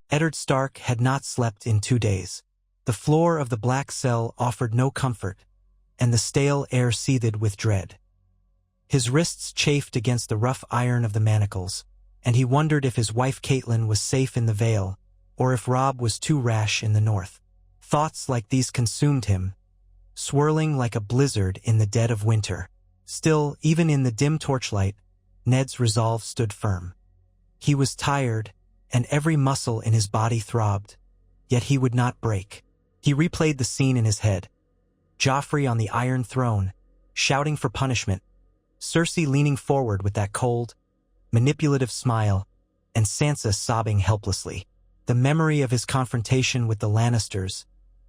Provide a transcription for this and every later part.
Eddard Stark had not slept in 2 days. The floor of the black cell offered no comfort, and the stale air seethed with dread. His wrists chafed against the rough iron of the manacles, and he wondered if his wife Catelyn was safe in the Vale, or if Robb was too rash in the north. Thoughts like these consumed him, swirling like a blizzard in the dead of winter. Still, even in the dim torchlight, Ned's resolve stood firm. He was tired, and every muscle in his body throbbed, yet he would not break. He replayed the scene in his head. Joffrey on the Iron Throne, shouting for punishment, Cersei leaning forward with that cold, manipulative smile, and Sansa sobbing helplessly. The memory of his confrontation with the Lannisters,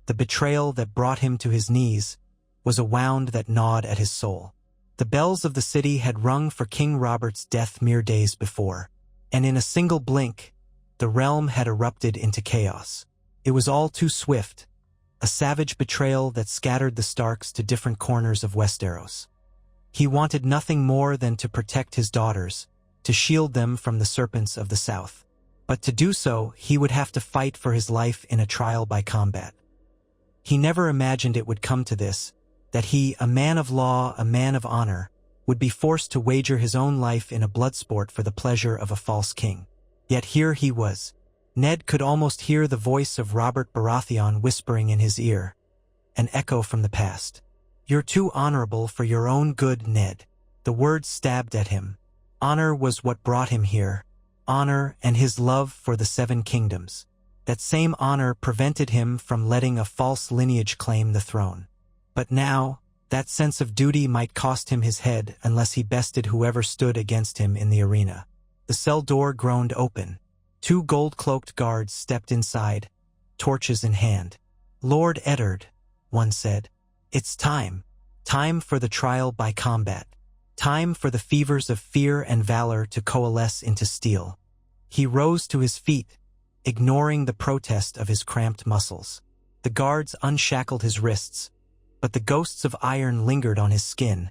the betrayal that brought him to his knees, was a wound that gnawed at his soul. The bells of the city had rung for King Robert's death mere days before, and in a single blink, the realm had erupted into chaos. It was all too swift, a savage betrayal that scattered the Starks to different corners of Westeros. He wanted nothing more than to protect his daughters, to shield them from the serpents of the south. But to do so, he would have to fight for his life in a trial by combat. He never imagined it would come to this, that he, a man of law, a man of honor, would be forced to wager his own life in a bloodsport for the pleasure of a false king. Yet here he was. Ned could almost hear the voice of Robert Baratheon whispering in his ear, an echo from the past. "You're too honorable for your own good, Ned." The words stabbed at him. Honor was what brought him here. Honor and his love for the Seven Kingdoms. That same honor prevented him from letting a false lineage claim the throne. But now, that sense of duty might cost him his head unless he bested whoever stood against him in the arena. The cell door groaned open. 2 gold-cloaked guards stepped inside, torches in hand. "Lord Eddard," one said, "it's time. Time for the trial by combat. Time for the fevers of fear and valor to coalesce into steel." He rose to his feet, ignoring the protest of his cramped muscles. The guards unshackled his wrists, but the ghosts of iron lingered on his skin,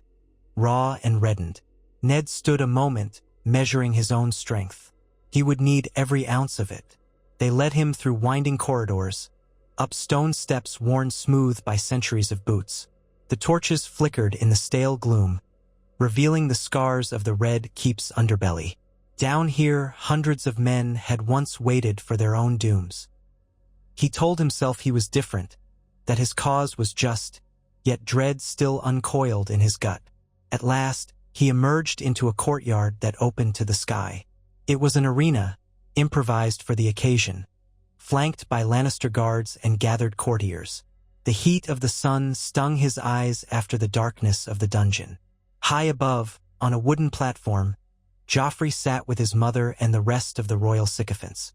raw and reddened. Ned stood a moment, measuring his own strength. He would need every ounce of it. They led him through winding corridors, up stone steps worn smooth by centuries of boots. The torches flickered in the stale gloom, revealing the scars of the Red Keep's underbelly. Down here, hundreds of men had once waited for their own dooms. He told himself he was different, that his cause was just, yet dread still uncoiled in his gut. At last, he emerged into a courtyard that opened to the sky. It was an arena, improvised for the occasion, flanked by Lannister guards and gathered courtiers. The heat of the sun stung his eyes after the darkness of the dungeon. High above, on a wooden platform, Joffrey sat with his mother and the rest of the royal sycophants.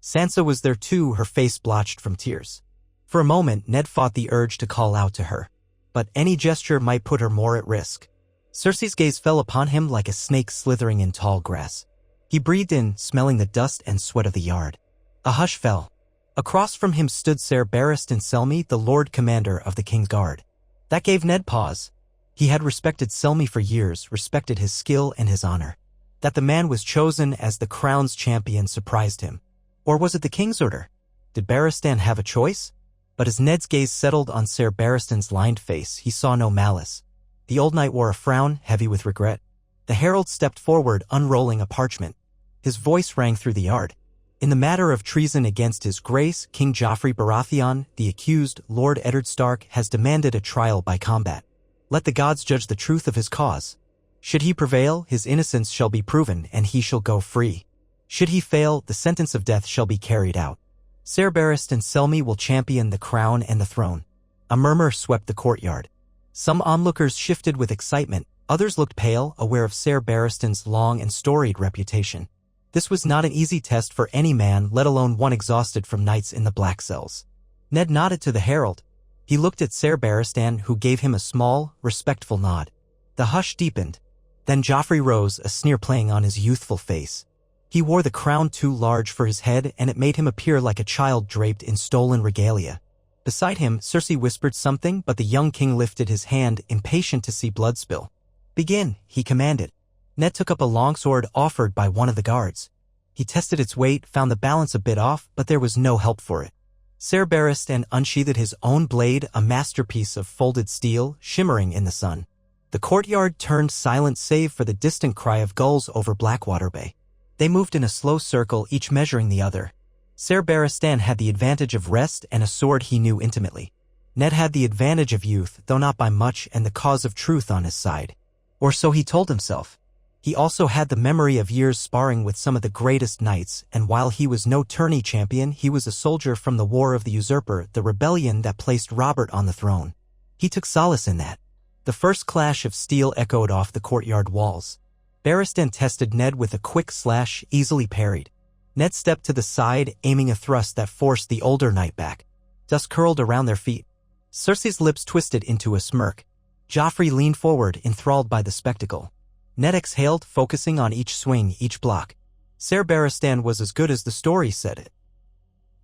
Sansa was there too, her face blotched from tears. For a moment, Ned fought the urge to call out to her, but any gesture might put her more at risk. Cersei's gaze fell upon him like a snake slithering in tall grass. He breathed in, smelling the dust and sweat of the yard. A hush fell. Across from him stood Ser Barristan Selmy, the Lord Commander of the King's Guard. That gave Ned pause. He had respected Selmy for years, respected his skill and his honor. That the man was chosen as the crown's champion surprised him. Or was it the king's order? Did Barristan have a choice? But as Ned's gaze settled on Ser Barristan's lined face, he saw no malice. The old knight wore a frown, heavy with regret. The herald stepped forward, unrolling a parchment. His voice rang through the yard. "In the matter of treason against His Grace, King Joffrey Baratheon, the accused, Lord Eddard Stark, has demanded a trial by combat. Let the gods judge the truth of his cause. Should he prevail, his innocence shall be proven, and he shall go free. Should he fail, the sentence of death shall be carried out. Ser Barristan Selmy will champion the crown and the throne." A murmur swept the courtyard. Some onlookers shifted with excitement, others looked pale, aware of Ser Barristan's long and storied reputation. This was not an easy test for any man, let alone one exhausted from nights in the black cells. Ned nodded to the herald. He looked at Ser Barristan, who gave him a small, respectful nod. The hush deepened. Then Joffrey rose, a sneer playing on his youthful face. He wore the crown too large for his head, and it made him appear like a child draped in stolen regalia. Beside him, Cersei whispered something, but the young king lifted his hand, impatient to see blood spill. "Begin," he commanded. Ned took up a longsword offered by one of the guards. He tested its weight, found the balance a bit off, but there was no help for it. Ser Barristan unsheathed his own blade, a masterpiece of folded steel, shimmering in the sun. The courtyard turned silent save for the distant cry of gulls over Blackwater Bay. They moved in a slow circle, each measuring the other. Ser Barristan had the advantage of rest and a sword he knew intimately. Ned had the advantage of youth, though not by much, and the cause of truth on his side. Or so he told himself. He also had the memory of years sparring with some of the greatest knights, and while he was no tourney champion, he was a soldier from the War of the Usurper, the rebellion that placed Robert on the throne. He took solace in that. The first clash of steel echoed off the courtyard walls. Barristan tested Ned with a quick slash, easily parried. Ned stepped to the side, aiming a thrust that forced the older knight back. Dust curled around their feet. Cersei's lips twisted into a smirk. Joffrey leaned forward, enthralled by the spectacle. Ned exhaled, focusing on each swing, each block. Ser Barristan was as good as the story said it.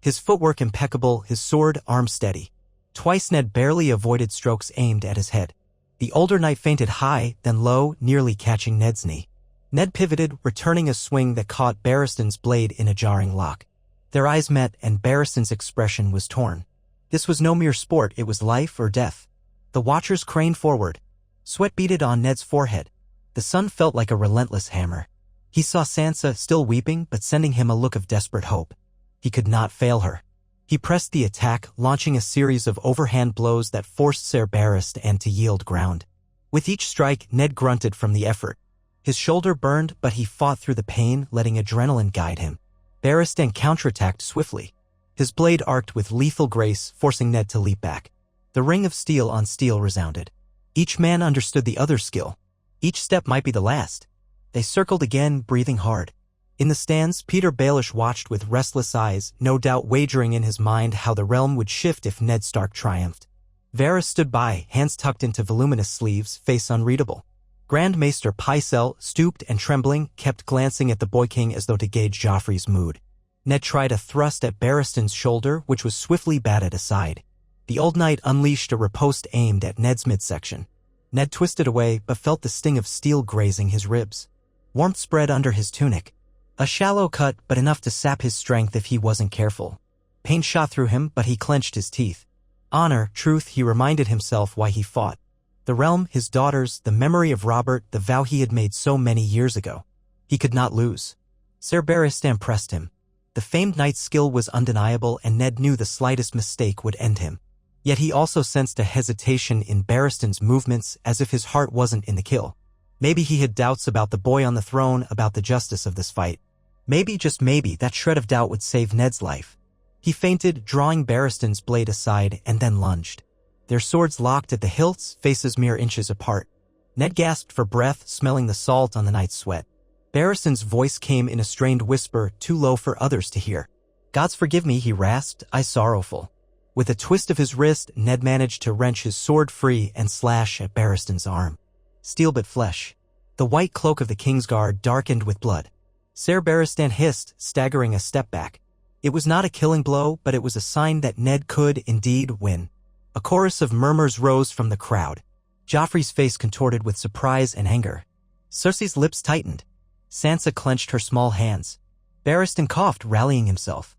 His footwork impeccable, his sword arm steady. Twice Ned barely avoided strokes aimed at his head. The older knight feinted high, then low, nearly catching Ned's knee. Ned pivoted, returning a swing that caught Barristan's blade in a jarring lock. Their eyes met, and Barristan's expression was torn. This was no mere sport, it was life or death. The watchers craned forward. Sweat beaded on Ned's forehead. The sun felt like a relentless hammer. He saw Sansa still weeping, but sending him a look of desperate hope. He could not fail her. He pressed the attack, launching a series of overhand blows that forced Ser Barristan to yield ground. With each strike, Ned grunted from the effort. His shoulder burned, but he fought through the pain, letting adrenaline guide him. Barristan counterattacked swiftly. His blade arced with lethal grace, forcing Ned to leap back. The ring of steel on steel resounded. Each man understood the other's skill. Each step might be the last. They circled again, breathing hard. In the stands, Peter Baelish watched with restless eyes, no doubt wagering in his mind how the realm would shift if Ned Stark triumphed. Varys stood by, hands tucked into voluminous sleeves, face unreadable. Grand Maester Pycelle, stooped and trembling, kept glancing at the Boy King as though to gauge Joffrey's mood. Ned tried a thrust at Barristan's shoulder, which was swiftly batted aside. The old knight unleashed a riposte aimed at Ned's midsection. Ned twisted away, but felt the sting of steel grazing his ribs. Warmth spread under his tunic. A shallow cut, but enough to sap his strength if he wasn't careful. Pain shot through him, but he clenched his teeth. Honor, truth, he reminded himself why he fought. The realm, his daughters, the memory of Robert, the vow he had made so many years ago. He could not lose. Ser Barristan pressed him. The famed knight's skill was undeniable, and Ned knew the slightest mistake would end him. Yet he also sensed a hesitation in Barristan's movements, as if his heart wasn't in the kill. Maybe he had doubts about the boy on the throne, about the justice of this fight. Maybe, just maybe, that shred of doubt would save Ned's life. He feinted, drawing Barristan's blade aside, and then lunged. Their swords locked at the hilts, faces mere inches apart. Ned gasped for breath, smelling the salt on the knight's sweat. Barristan's voice came in a strained whisper, too low for others to hear. "Gods forgive me," he rasped, "I sorrowful." With a twist of his wrist, Ned managed to wrench his sword free and slash at Barristan's arm. Steel but flesh. The white cloak of the Kingsguard darkened with blood. Ser Barristan hissed, staggering a step back. It was not a killing blow, but it was a sign that Ned could, indeed, win. A chorus of murmurs rose from the crowd. Joffrey's face contorted with surprise and anger. Cersei's lips tightened. Sansa clenched her small hands. Barristan coughed, rallying himself.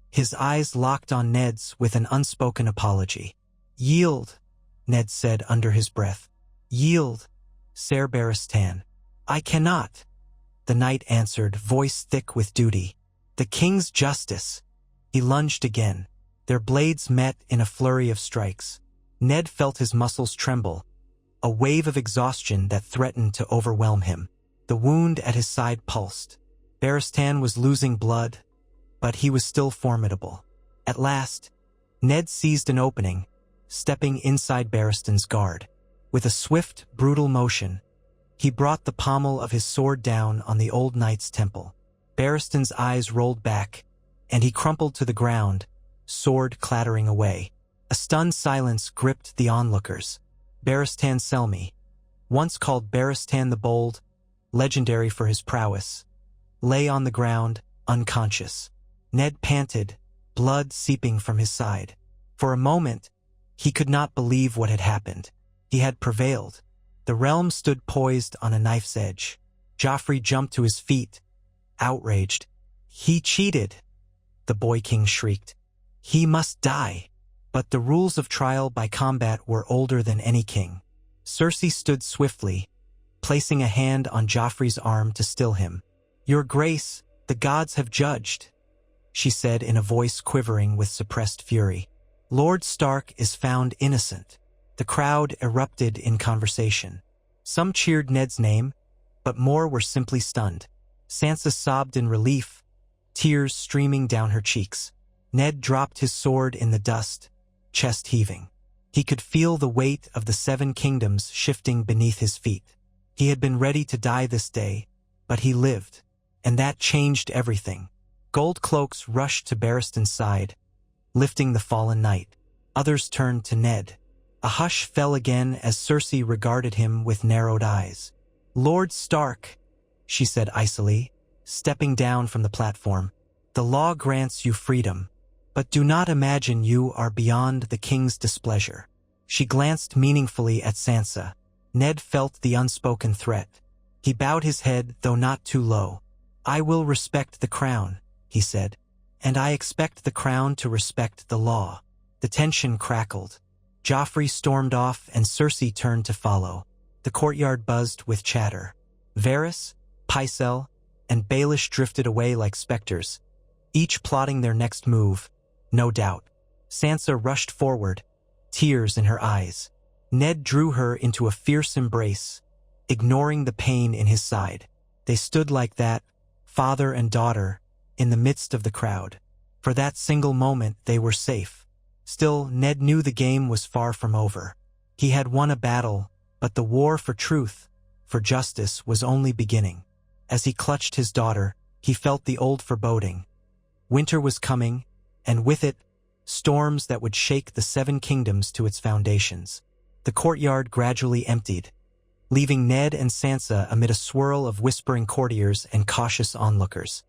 His eyes locked on Ned's with an unspoken apology. "Yield," Ned said under his breath. "Yield, Ser Barristan." "I cannot," the knight answered, voice thick with duty. "The king's justice." He lunged again. Their blades met in a flurry of strikes. Ned felt his muscles tremble, a wave of exhaustion that threatened to overwhelm him. The wound at his side pulsed. Barristan was losing blood, but he was still formidable. At last, Ned seized an opening, stepping inside Barristan's guard. With a swift, brutal motion, he brought the pommel of his sword down on the old knight's temple. Barristan's eyes rolled back, and he crumpled to the ground, sword clattering away. A stunned silence gripped the onlookers. Barristan Selmy, once called Barristan the Bold, legendary for his prowess, lay on the ground, unconscious. Ned panted, blood seeping from his side. For a moment, he could not believe what had happened. He had prevailed. The realm stood poised on a knife's edge. Joffrey jumped to his feet, outraged. "He cheated!" the boy king shrieked. "He must die!" But the rules of trial by combat were older than any king. Cersei stood swiftly, placing a hand on Joffrey's arm to still him. "Your Grace, the gods have judged," she said in a voice quivering with suppressed fury. "Lord Stark is found innocent." The crowd erupted in conversation. Some cheered Ned's name, but more were simply stunned. Sansa sobbed in relief, tears streaming down her cheeks. Ned dropped his sword in the dust, chest heaving. He could feel the weight of the 7 kingdoms shifting beneath his feet. He had been ready to die this day, but he lived, and that changed everything. Gold cloaks rushed to Barristan's side, lifting the fallen knight. Others turned to Ned. A hush fell again as Cersei regarded him with narrowed eyes. "Lord Stark," she said icily, stepping down from the platform, "the law grants you freedom, but do not imagine you are beyond the king's displeasure." She glanced meaningfully at Sansa. Ned felt the unspoken threat. He bowed his head, though not too low. "I will respect the crown," he said, "and I expect the crown to respect the law." The tension crackled. Joffrey stormed off and Cersei turned to follow. The courtyard buzzed with chatter. Varys, Pycelle, and Baelish drifted away like specters, each plotting their next move, no doubt. Sansa rushed forward, tears in her eyes. Ned drew her into a fierce embrace, ignoring the pain in his side. They stood like that, father and daughter, in the midst of the crowd. For that single moment they were safe. Still, Ned knew the game was far from over. He had won a battle, but the war for truth, for justice, was only beginning. As he clutched his daughter, he felt the old foreboding. Winter was coming, and with it, storms that would shake the 7 kingdoms to its foundations. The courtyard gradually emptied, leaving Ned and Sansa amid a swirl of whispering courtiers and cautious onlookers.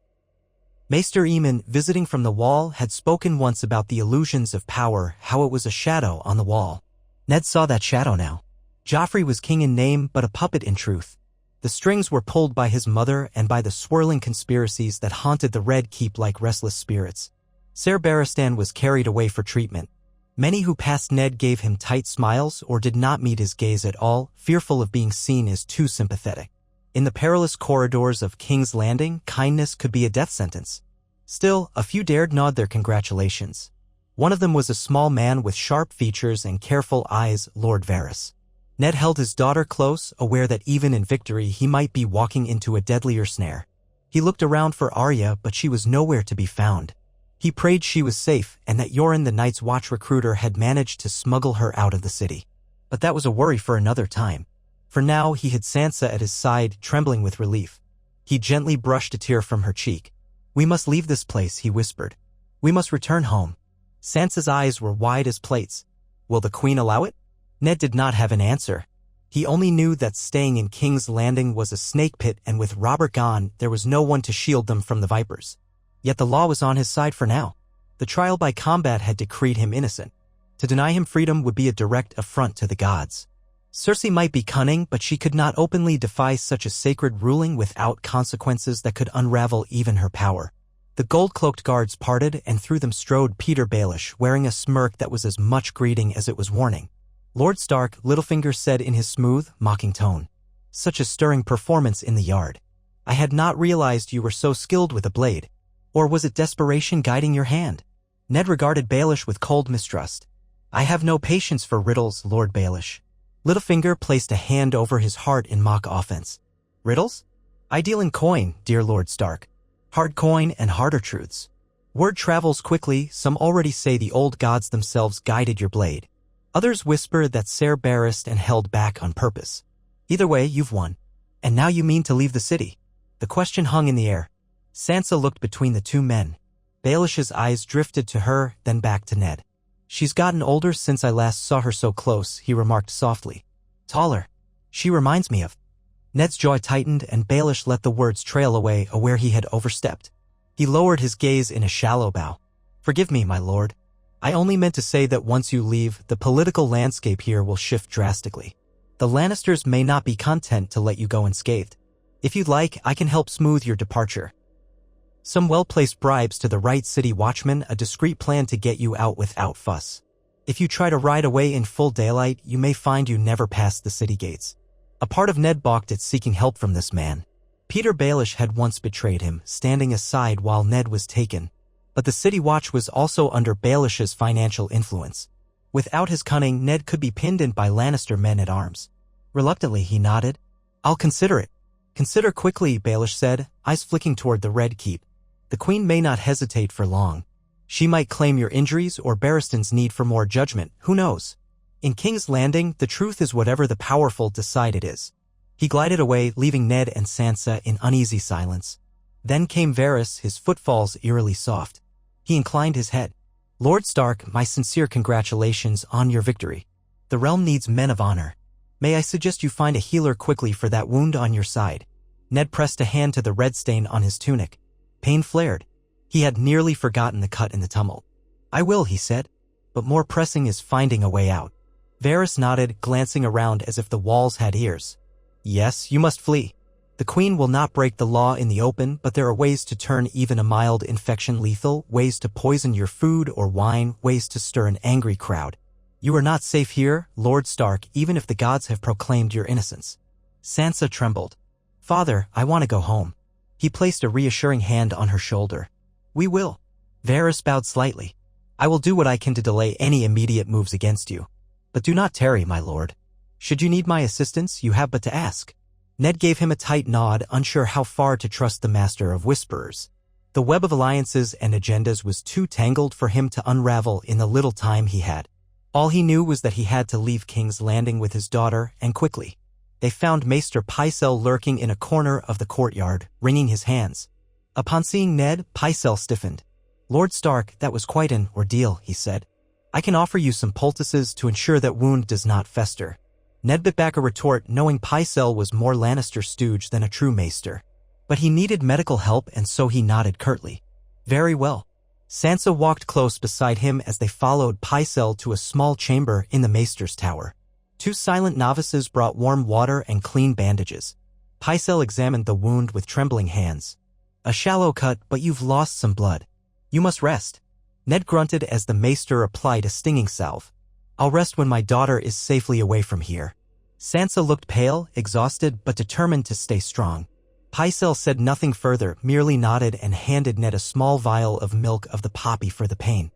Maester Aemon, visiting from the Wall, had spoken once about the illusions of power, how it was a shadow on the wall. Ned saw that shadow now. Joffrey was king in name, but a puppet in truth. The strings were pulled by his mother and by the swirling conspiracies that haunted the Red Keep like restless spirits. Ser Barristan was carried away for treatment. Many who passed Ned gave him tight smiles or did not meet his gaze at all, fearful of being seen as too sympathetic. In the perilous corridors of King's Landing, kindness could be a death sentence. Still, a few dared nod their congratulations. One of them was a small man with sharp features and careful eyes, Lord Varys. Ned held his daughter close, aware that even in victory he might be walking into a deadlier snare. He looked around for Arya, but she was nowhere to be found. He prayed she was safe and that Yoren, the Night's Watch recruiter, had managed to smuggle her out of the city. But that was a worry for another time. For now he had Sansa at his side, trembling with relief. He gently brushed a tear from her cheek. "We must leave this place," he whispered. "We must return home." Sansa's eyes were wide as plates. "Will the Queen allow it?" Ned did not have an answer. He only knew that staying in King's Landing was a snake pit, and with Robert gone, there was no one to shield them from the vipers. Yet the law was on his side for now. The trial by combat had decreed him innocent. To deny him freedom would be a direct affront to the gods. Cersei might be cunning, but she could not openly defy such a sacred ruling without consequences that could unravel even her power. The gold-cloaked guards parted, and through them strode Peter Baelish, wearing a smirk that was as much greeting as it was warning. "Lord Stark," Littlefinger said in his smooth, mocking tone. "Such a stirring performance in the yard. I had not realized you were so skilled with a blade. Or was it desperation guiding your hand?" Ned regarded Baelish with cold mistrust. "I have no patience for riddles, Lord Baelish." Littlefinger placed a hand over his heart in mock offense. "Riddles? I deal in coin, dear Lord Stark. Hard coin and harder truths. Word travels quickly. Some already say the old gods themselves guided your blade. Others whisper that Ser Barristan held back on purpose. Either way, you've won. And now you mean to leave the city." The question hung in the air. Sansa looked between the two men. Baelish's eyes drifted to her, then back to Ned. "She's gotten older since I last saw her so close," he remarked softly. "Taller. She reminds me of—" Ned's jaw tightened and Baelish let the words trail away, aware he had overstepped. He lowered his gaze in a shallow bow. "Forgive me, my lord. I only meant to say that once you leave, the political landscape here will shift drastically. The Lannisters may not be content to let you go unscathed. If you'd like, I can help smooth your departure." Some well-placed bribes to the right city watchman, a discreet plan to get you out without fuss. If you try to ride away in full daylight, you may find you never passed the city gates. A part of Ned balked at seeking help from this man. Peter Baelish had once betrayed him, standing aside while Ned was taken. But the city watch was also under Baelish's financial influence. Without his cunning, Ned could be pinned in by Lannister men-at-arms. Reluctantly, he nodded. "I'll consider it." "Consider quickly," Baelish said, eyes flicking toward the Red Keep. "The Queen may not hesitate for long. She might claim your injuries or Barristan's need for more judgment, who knows? In King's Landing, the truth is whatever the powerful decide it is." He glided away, leaving Ned and Sansa in uneasy silence. Then came Varys, his footfalls eerily soft. He inclined his head. "Lord Stark, my sincere congratulations on your victory. The realm needs men of honor. May I suggest you find a healer quickly for that wound on your side?" Ned pressed a hand to the red stain on his tunic. Pain flared. He had nearly forgotten the cut in the tumult. "I will," he said, "but more pressing is finding a way out." Varys nodded, glancing around as if the walls had ears. "Yes, you must flee. The Queen will not break the law in the open, but there are ways to turn even a mild infection lethal, ways to poison your food or wine, ways to stir an angry crowd. You are not safe here, Lord Stark, even if the gods have proclaimed your innocence." Sansa trembled. "Father, I want to go home." He placed a reassuring hand on her shoulder. "We will." Varys bowed slightly. "I will do what I can to delay any immediate moves against you. But do not tarry, my lord. Should you need my assistance, you have but to ask." Ned gave him a tight nod, unsure how far to trust the Master of Whisperers. The web of alliances and agendas was too tangled for him to unravel in the little time he had. All he knew was that he had to leave King's Landing with his daughter, and quickly. They found Maester Pycelle lurking in a corner of the courtyard, wringing his hands. Upon seeing Ned, Pycelle stiffened. "Lord Stark, that was quite an ordeal," he said. "I can offer you some poultices to ensure that wound does not fester." Ned bit back a retort, knowing Pycelle was more Lannister stooge than a true maester. But he needed medical help, and so he nodded curtly. "Very well." Sansa walked close beside him as they followed Pycelle to a small chamber in the maester's tower. Two silent novices brought warm water and clean bandages. Pycelle examined the wound with trembling hands. "A shallow cut, but you've lost some blood. You must rest." Ned grunted as the maester applied a stinging salve. "I'll rest when my daughter is safely away from here." Sansa looked pale, exhausted, but determined to stay strong. Pycelle said nothing further, merely nodded and handed Ned a small vial of milk of the poppy for the pain.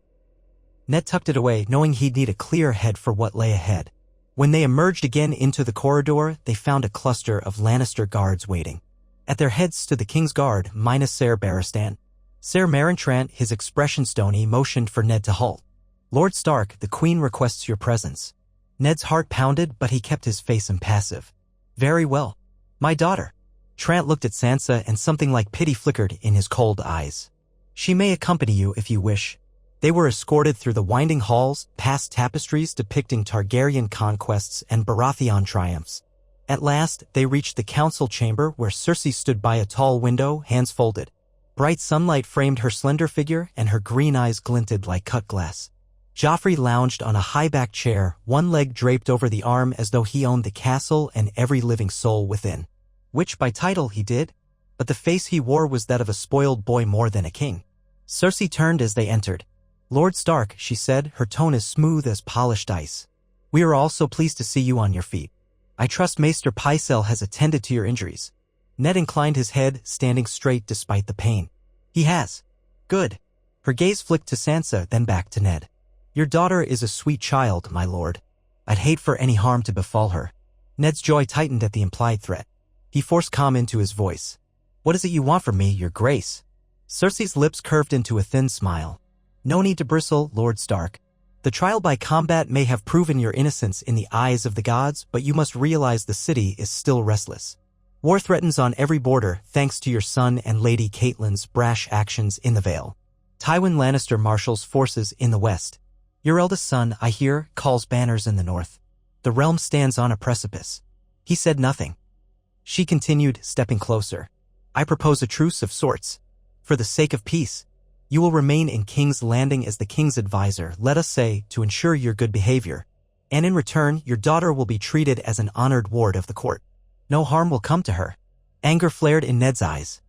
Ned tucked it away, knowing he'd need a clear head for what lay ahead. When they emerged again into the corridor, they found a cluster of Lannister guards waiting. At their heads stood the King's Guard, minus Ser Barristan. Ser Marantrant, his expression stony, motioned for Ned to halt. "Lord Stark, the Queen requests your presence." Ned's heart pounded, but he kept his face impassive. "Very well. My daughter." Trant looked at Sansa, and something like pity flickered in his cold eyes. "She may accompany you if you wish." They were escorted through the winding halls, past tapestries depicting Targaryen conquests and Baratheon triumphs. At last, they reached the council chamber where Cersei stood by a tall window, hands folded. Bright sunlight framed her slender figure, and her green eyes glinted like cut glass. Joffrey lounged on a high-backed chair, one leg draped over the arm as though he owned the castle and every living soul within. Which by title he did, but the face he wore was that of a spoiled boy more than a king. Cersei turned as they entered. "Lord Stark," she said, her tone as smooth as polished ice. "We are all so pleased to see you on your feet. I trust Maester Pycelle has attended to your injuries." Ned inclined his head, standing straight despite the pain. "He has." "Good." Her gaze flicked to Sansa, then back to Ned. "Your daughter is a sweet child, my lord. I'd hate for any harm to befall her." Ned's jaw tightened at the implied threat. He forced calm into his voice. "What is it you want from me, your grace?" Cersei's lips curved into a thin smile. "No need to bristle, Lord Stark. The trial by combat may have proven your innocence in the eyes of the gods, but you must realize the city is still restless. War threatens on every border, thanks to your son and Lady Catelyn's brash actions in the Vale. Tywin Lannister marshals forces in the west. Your eldest son, I hear, calls banners in the north. The realm stands on a precipice." He said nothing. She continued, stepping closer. "I propose a truce of sorts. For the sake of peace. You will remain in King's Landing as the king's advisor, let us say, to ensure your good behavior. And in return, your daughter will be treated as an honored ward of the court. No harm will come to her." Anger flared in Ned's eyes.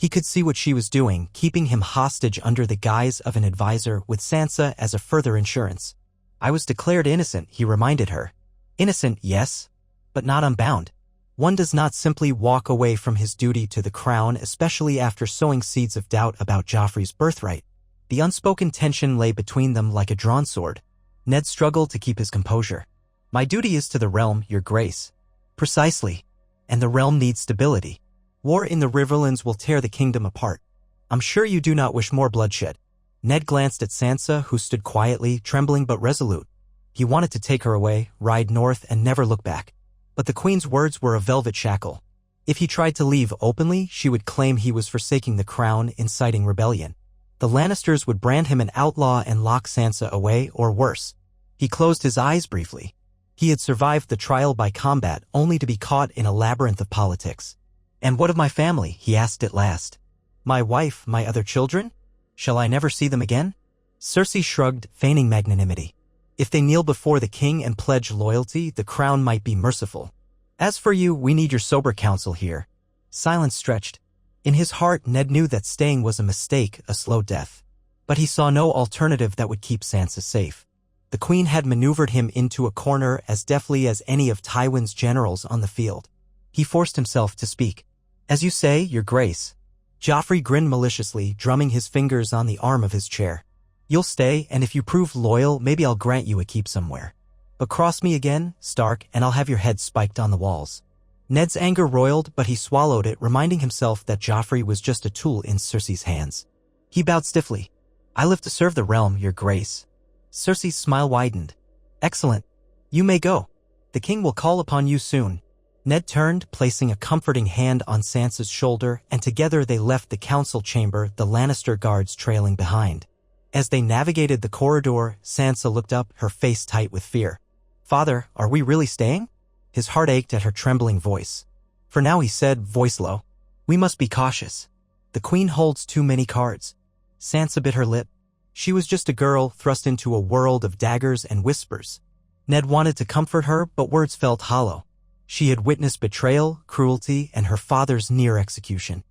He could see what she was doing, keeping him hostage under the guise of an advisor with Sansa as a further insurance. I was declared innocent, he reminded her. Innocent, yes, but not unbound. One does not simply walk away from his duty to the crown, especially after sowing seeds of doubt about Joffrey's birthright. The unspoken tension lay between them like a drawn sword. Ned struggled to keep his composure. My duty is to the realm, your grace. Precisely. And the realm needs stability. War in the Riverlands will tear the kingdom apart. I'm sure you do not wish more bloodshed. Ned glanced at Sansa, who stood quietly, trembling but resolute. He wanted to take her away, ride north, and never look back. But the queen's words were a velvet shackle. If he tried to leave openly, she would claim he was forsaking the crown, inciting rebellion. The Lannisters would brand him an outlaw and lock Sansa away, or worse. He closed his eyes briefly. He had survived the trial by combat, only to be caught in a labyrinth of politics. And what of my family? He asked at last. My wife, my other children? Shall I never see them again? Cersei shrugged, feigning magnanimity. If they kneel before the king and pledge loyalty, the crown might be merciful. As for you, we need your sober counsel here. Silence stretched. In his heart, Ned knew that staying was a mistake, a slow death. But he saw no alternative that would keep Sansa safe. The queen had maneuvered him into a corner as deftly as any of Tywin's generals on the field. He forced himself to speak. As you say, your grace. Joffrey grinned maliciously, drumming his fingers on the arm of his chair. You'll stay, and if you prove loyal, maybe I'll grant you a keep somewhere. But cross me again, Stark, and I'll have your head spiked on the walls. Ned's anger roiled, but he swallowed it, reminding himself that Joffrey was just a tool in Cersei's hands. He bowed stiffly. I live to serve the realm, your grace. Cersei's smile widened. Excellent. You may go. The king will call upon you soon. Ned turned, placing a comforting hand on Sansa's shoulder, and together they left the council chamber, the Lannister guards trailing behind. As they navigated the corridor, Sansa looked up, her face tight with fear. Father, are we really staying? His heart ached at her trembling voice. For now, he said, voice low. We must be cautious. The queen holds too many cards. Sansa bit her lip. She was just a girl thrust into a world of daggers and whispers. Ned wanted to comfort her, but words felt hollow. She had witnessed betrayal, cruelty, and her father's near execution.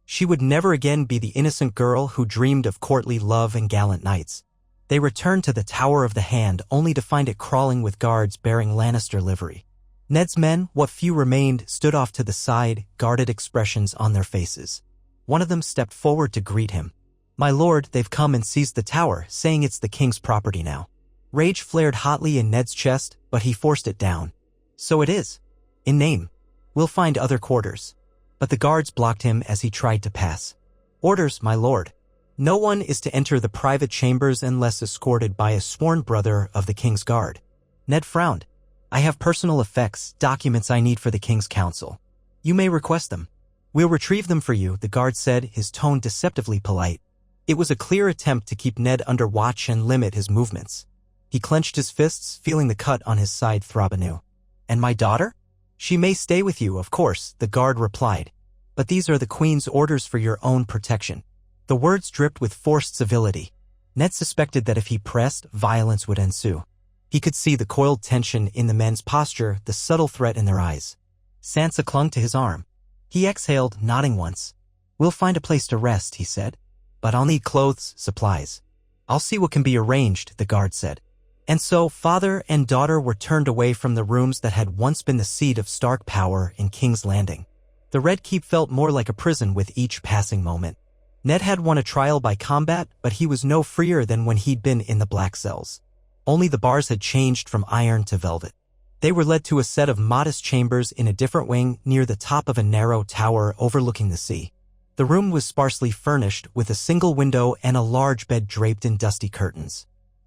She would never again be the innocent girl who dreamed of courtly love and gallant knights. They returned to the Tower of the Hand only to find it crawling with guards bearing Lannister livery. Ned's men, what few remained, stood off to the side, guarded expressions on their faces. One of them stepped forward to greet him. My lord, they've come and seized the tower, saying it's the king's property now. Rage flared hotly in Ned's chest, but he forced it down. So it is. In name. We'll find other quarters. But the guards blocked him as he tried to pass. Orders, my lord. No one is to enter the private chambers unless escorted by a sworn brother of the king's guard. Ned frowned. I have personal effects, documents I need for the king's council. You may request them. We'll retrieve them for you, the guard said, his tone deceptively polite. It was a clear attempt to keep Ned under watch and limit his movements. He clenched his fists, feeling the cut on his side throb anew. And my daughter? She may stay with you, of course, the guard replied. But these are the queen's orders for your own protection. The words dripped with forced civility. Ned suspected that if he pressed, violence would ensue. He could see the coiled tension in the men's posture, the subtle threat in their eyes. Sansa clung to his arm. He exhaled, nodding once. We'll find a place to rest, he said. But I'll need clothes, supplies. I'll see what can be arranged, the guard said. And so father and daughter were turned away from the rooms that had once been the seat of Stark power in King's Landing. The Red Keep felt more like a prison with each passing moment. Ned had won a trial by combat, but he was no freer than when he'd been in the black cells. Only the bars had changed from iron to velvet. They were led to a set of modest chambers in a different wing near the top of a narrow tower overlooking the sea. The room was sparsely furnished with a single window and a large bed draped in dusty curtains.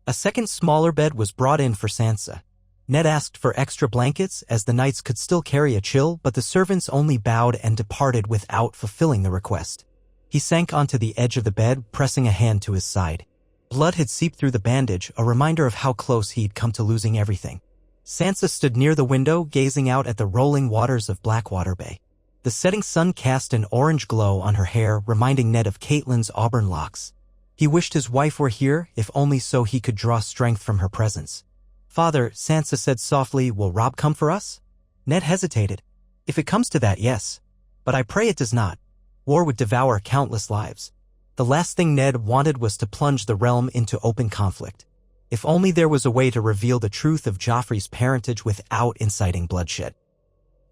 A second smaller bed was brought in for Sansa. Ned asked for extra blankets as the knights could still carry a chill, but the servants only bowed and departed without fulfilling the request. He sank onto the edge of the bed, pressing a hand to his side. Blood had seeped through the bandage, a reminder of how close he'd come to losing everything. Sansa stood near the window, gazing out at the rolling waters of Blackwater Bay. The setting sun cast an orange glow on her hair, reminding Ned of Catelyn's auburn locks. He wished his wife were here, if only so he could draw strength from her presence. Father, Sansa said softly, will Robb come for us? Ned hesitated. If it comes to that, yes. But I pray it does not. War would devour countless lives. The last thing Ned wanted was to plunge the realm into open conflict. If only there was a way to reveal the truth of Joffrey's parentage without inciting bloodshed.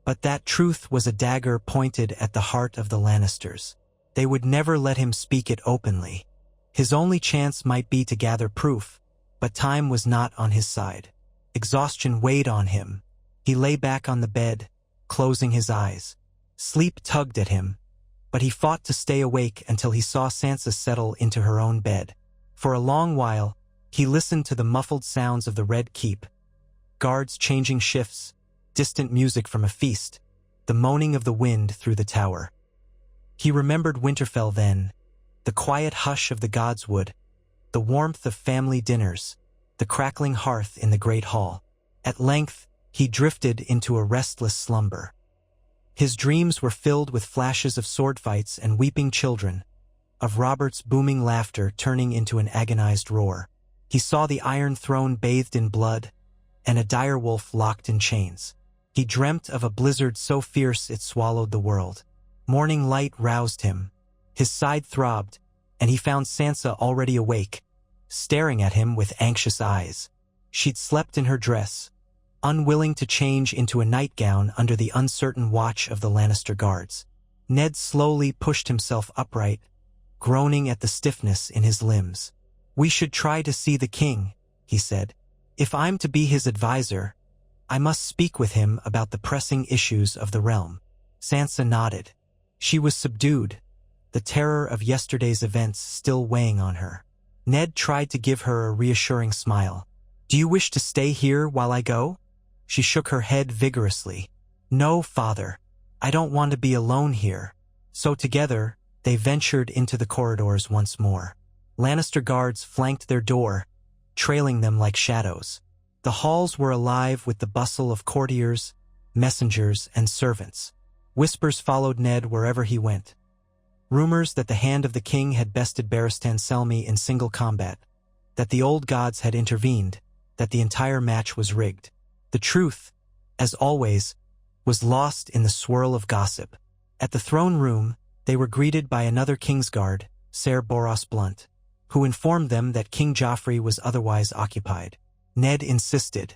But that truth was a dagger pointed at the heart of the Lannisters. They would never let him speak it openly. His only chance might be to gather proof, but time was not on his side. Exhaustion weighed on him. He lay back on the bed, closing his eyes. Sleep tugged at him, but he fought to stay awake until he saw Sansa settle into her own bed. For a long while, he listened to the muffled sounds of the Red Keep, guards changing shifts, distant music from a feast, the moaning of the wind through the tower. He remembered Winterfell then, the quiet hush of the Godswood, the warmth of family dinners, the crackling hearth in the great hall. At length, he drifted into a restless slumber. His dreams were filled with flashes of sword fights and weeping children, of Robert's booming laughter turning into an agonized roar. He saw the Iron Throne bathed in blood, and a direwolf locked in chains. He dreamt of a blizzard so fierce it swallowed the world. Morning light roused him. His side throbbed, and he found Sansa already awake, staring at him with anxious eyes. She'd slept in her dress, unwilling to change into a nightgown under the uncertain watch of the Lannister guards. Ned slowly pushed himself upright, groaning at the stiffness in his limbs. "We should try to see the king," he said. "If I'm to be his advisor, I must speak with him about the pressing issues of the realm." Sansa nodded. She was subdued, the terror of yesterday's events still weighing on her. Ned tried to give her a reassuring smile. "Do you wish to stay here while I go?" She shook her head vigorously. "No, father. I don't want to be alone here." So together, they ventured into the corridors once more. Lannister guards flanked their door, trailing them like shadows. The halls were alive with the bustle of courtiers, messengers, and servants. Whispers followed Ned wherever he went. Rumors that the hand of the king had bested Barristan Selmy in single combat, that the old gods had intervened, that the entire match was rigged. The truth, as always, was lost in the swirl of gossip. At the throne room, they were greeted by another Kingsguard, Ser Boros Blunt, who informed them that King Joffrey was otherwise occupied. Ned insisted.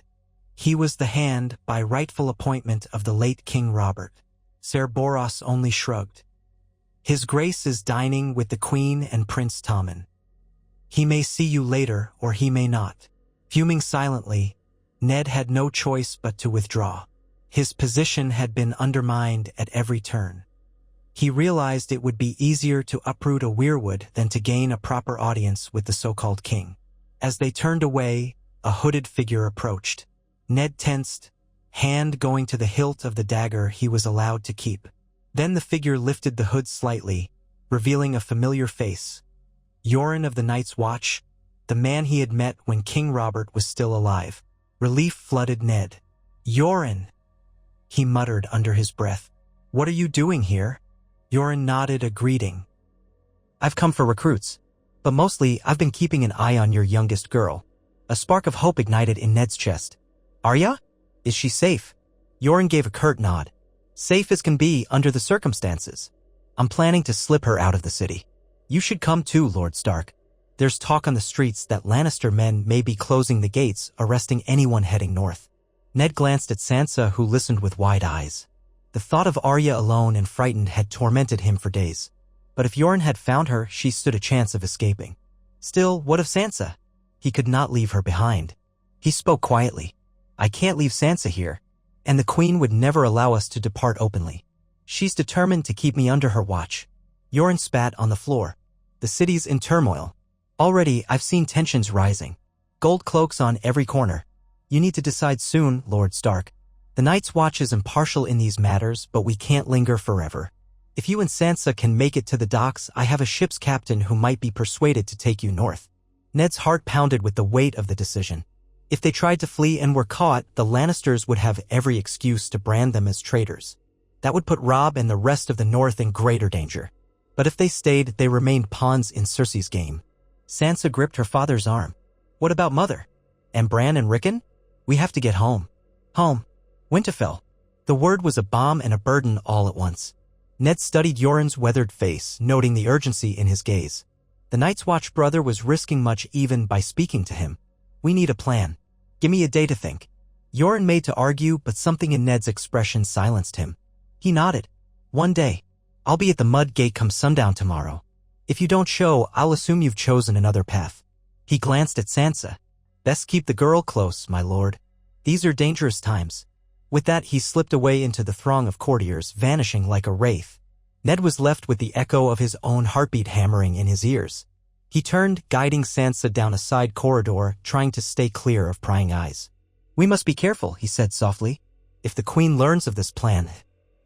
He was the hand, by rightful appointment, of the late King Robert. Ser Boros only shrugged. "His Grace is dining with the Queen and Prince Tommen. He may see you later, or he may not." Fuming silently, Ned had no choice but to withdraw. His position had been undermined at every turn. He realized it would be easier to uproot a weirwood than to gain a proper audience with the so-called king. As they turned away, a hooded figure approached. Ned tensed, hand going to the hilt of the dagger he was allowed to keep. Then the figure lifted the hood slightly, revealing a familiar face. Yoren of the Night's Watch, the man he had met when King Robert was still alive. Relief flooded Ned. "Yoren," he muttered under his breath. "What are you doing here?" Yoren nodded a greeting. "I've come for recruits, but mostly I've been keeping an eye on your youngest girl." A spark of hope ignited in Ned's chest. "Arya? Is she safe?" Yoren gave a curt nod. "Safe as can be under the circumstances. I'm planning to slip her out of the city. You should come too, Lord Stark. There's talk on the streets that Lannister men may be closing the gates, arresting anyone heading north." Ned glanced at Sansa, who listened with wide eyes. The thought of Arya alone and frightened had tormented him for days. But if Yoren had found her, she stood a chance of escaping. Still, what of Sansa? He could not leave her behind. He spoke quietly. "I can't leave Sansa here, and the Queen would never allow us to depart openly. She's determined to keep me under her watch." Yoren spat on the floor. "The city's in turmoil. Already, I've seen tensions rising. Gold cloaks on every corner. You need to decide soon, Lord Stark. The Night's Watch is impartial in these matters, but we can't linger forever. If you and Sansa can make it to the docks, I have a ship's captain who might be persuaded to take you north." Ned's heart pounded with the weight of the decision. If they tried to flee and were caught, the Lannisters would have every excuse to brand them as traitors. That would put Robb and the rest of the North in greater danger. But if they stayed, they remained pawns in Cersei's game. Sansa gripped her father's arm. "What about Mother? And Bran and Rickon? We have to get home." Home. Winterfell. The word was a bomb and a burden all at once. Ned studied Yoren's weathered face, noting the urgency in his gaze. The Night's Watch brother was risking much even by speaking to him. We need a plan. Give me a day to think. Yoren made to argue, but something in Ned's expression silenced him. He nodded. One day. I'll be at the mud gate come sundown tomorrow. If you don't show, I'll assume you've chosen another path. He glanced at Sansa. Best keep the girl close, my lord. These are dangerous times. With that, he slipped away into the throng of courtiers, vanishing like a wraith. Ned was left with the echo of his own heartbeat hammering in his ears. He turned, guiding Sansa down a side corridor, trying to stay clear of prying eyes. We must be careful, he said softly. If the queen learns of this plan,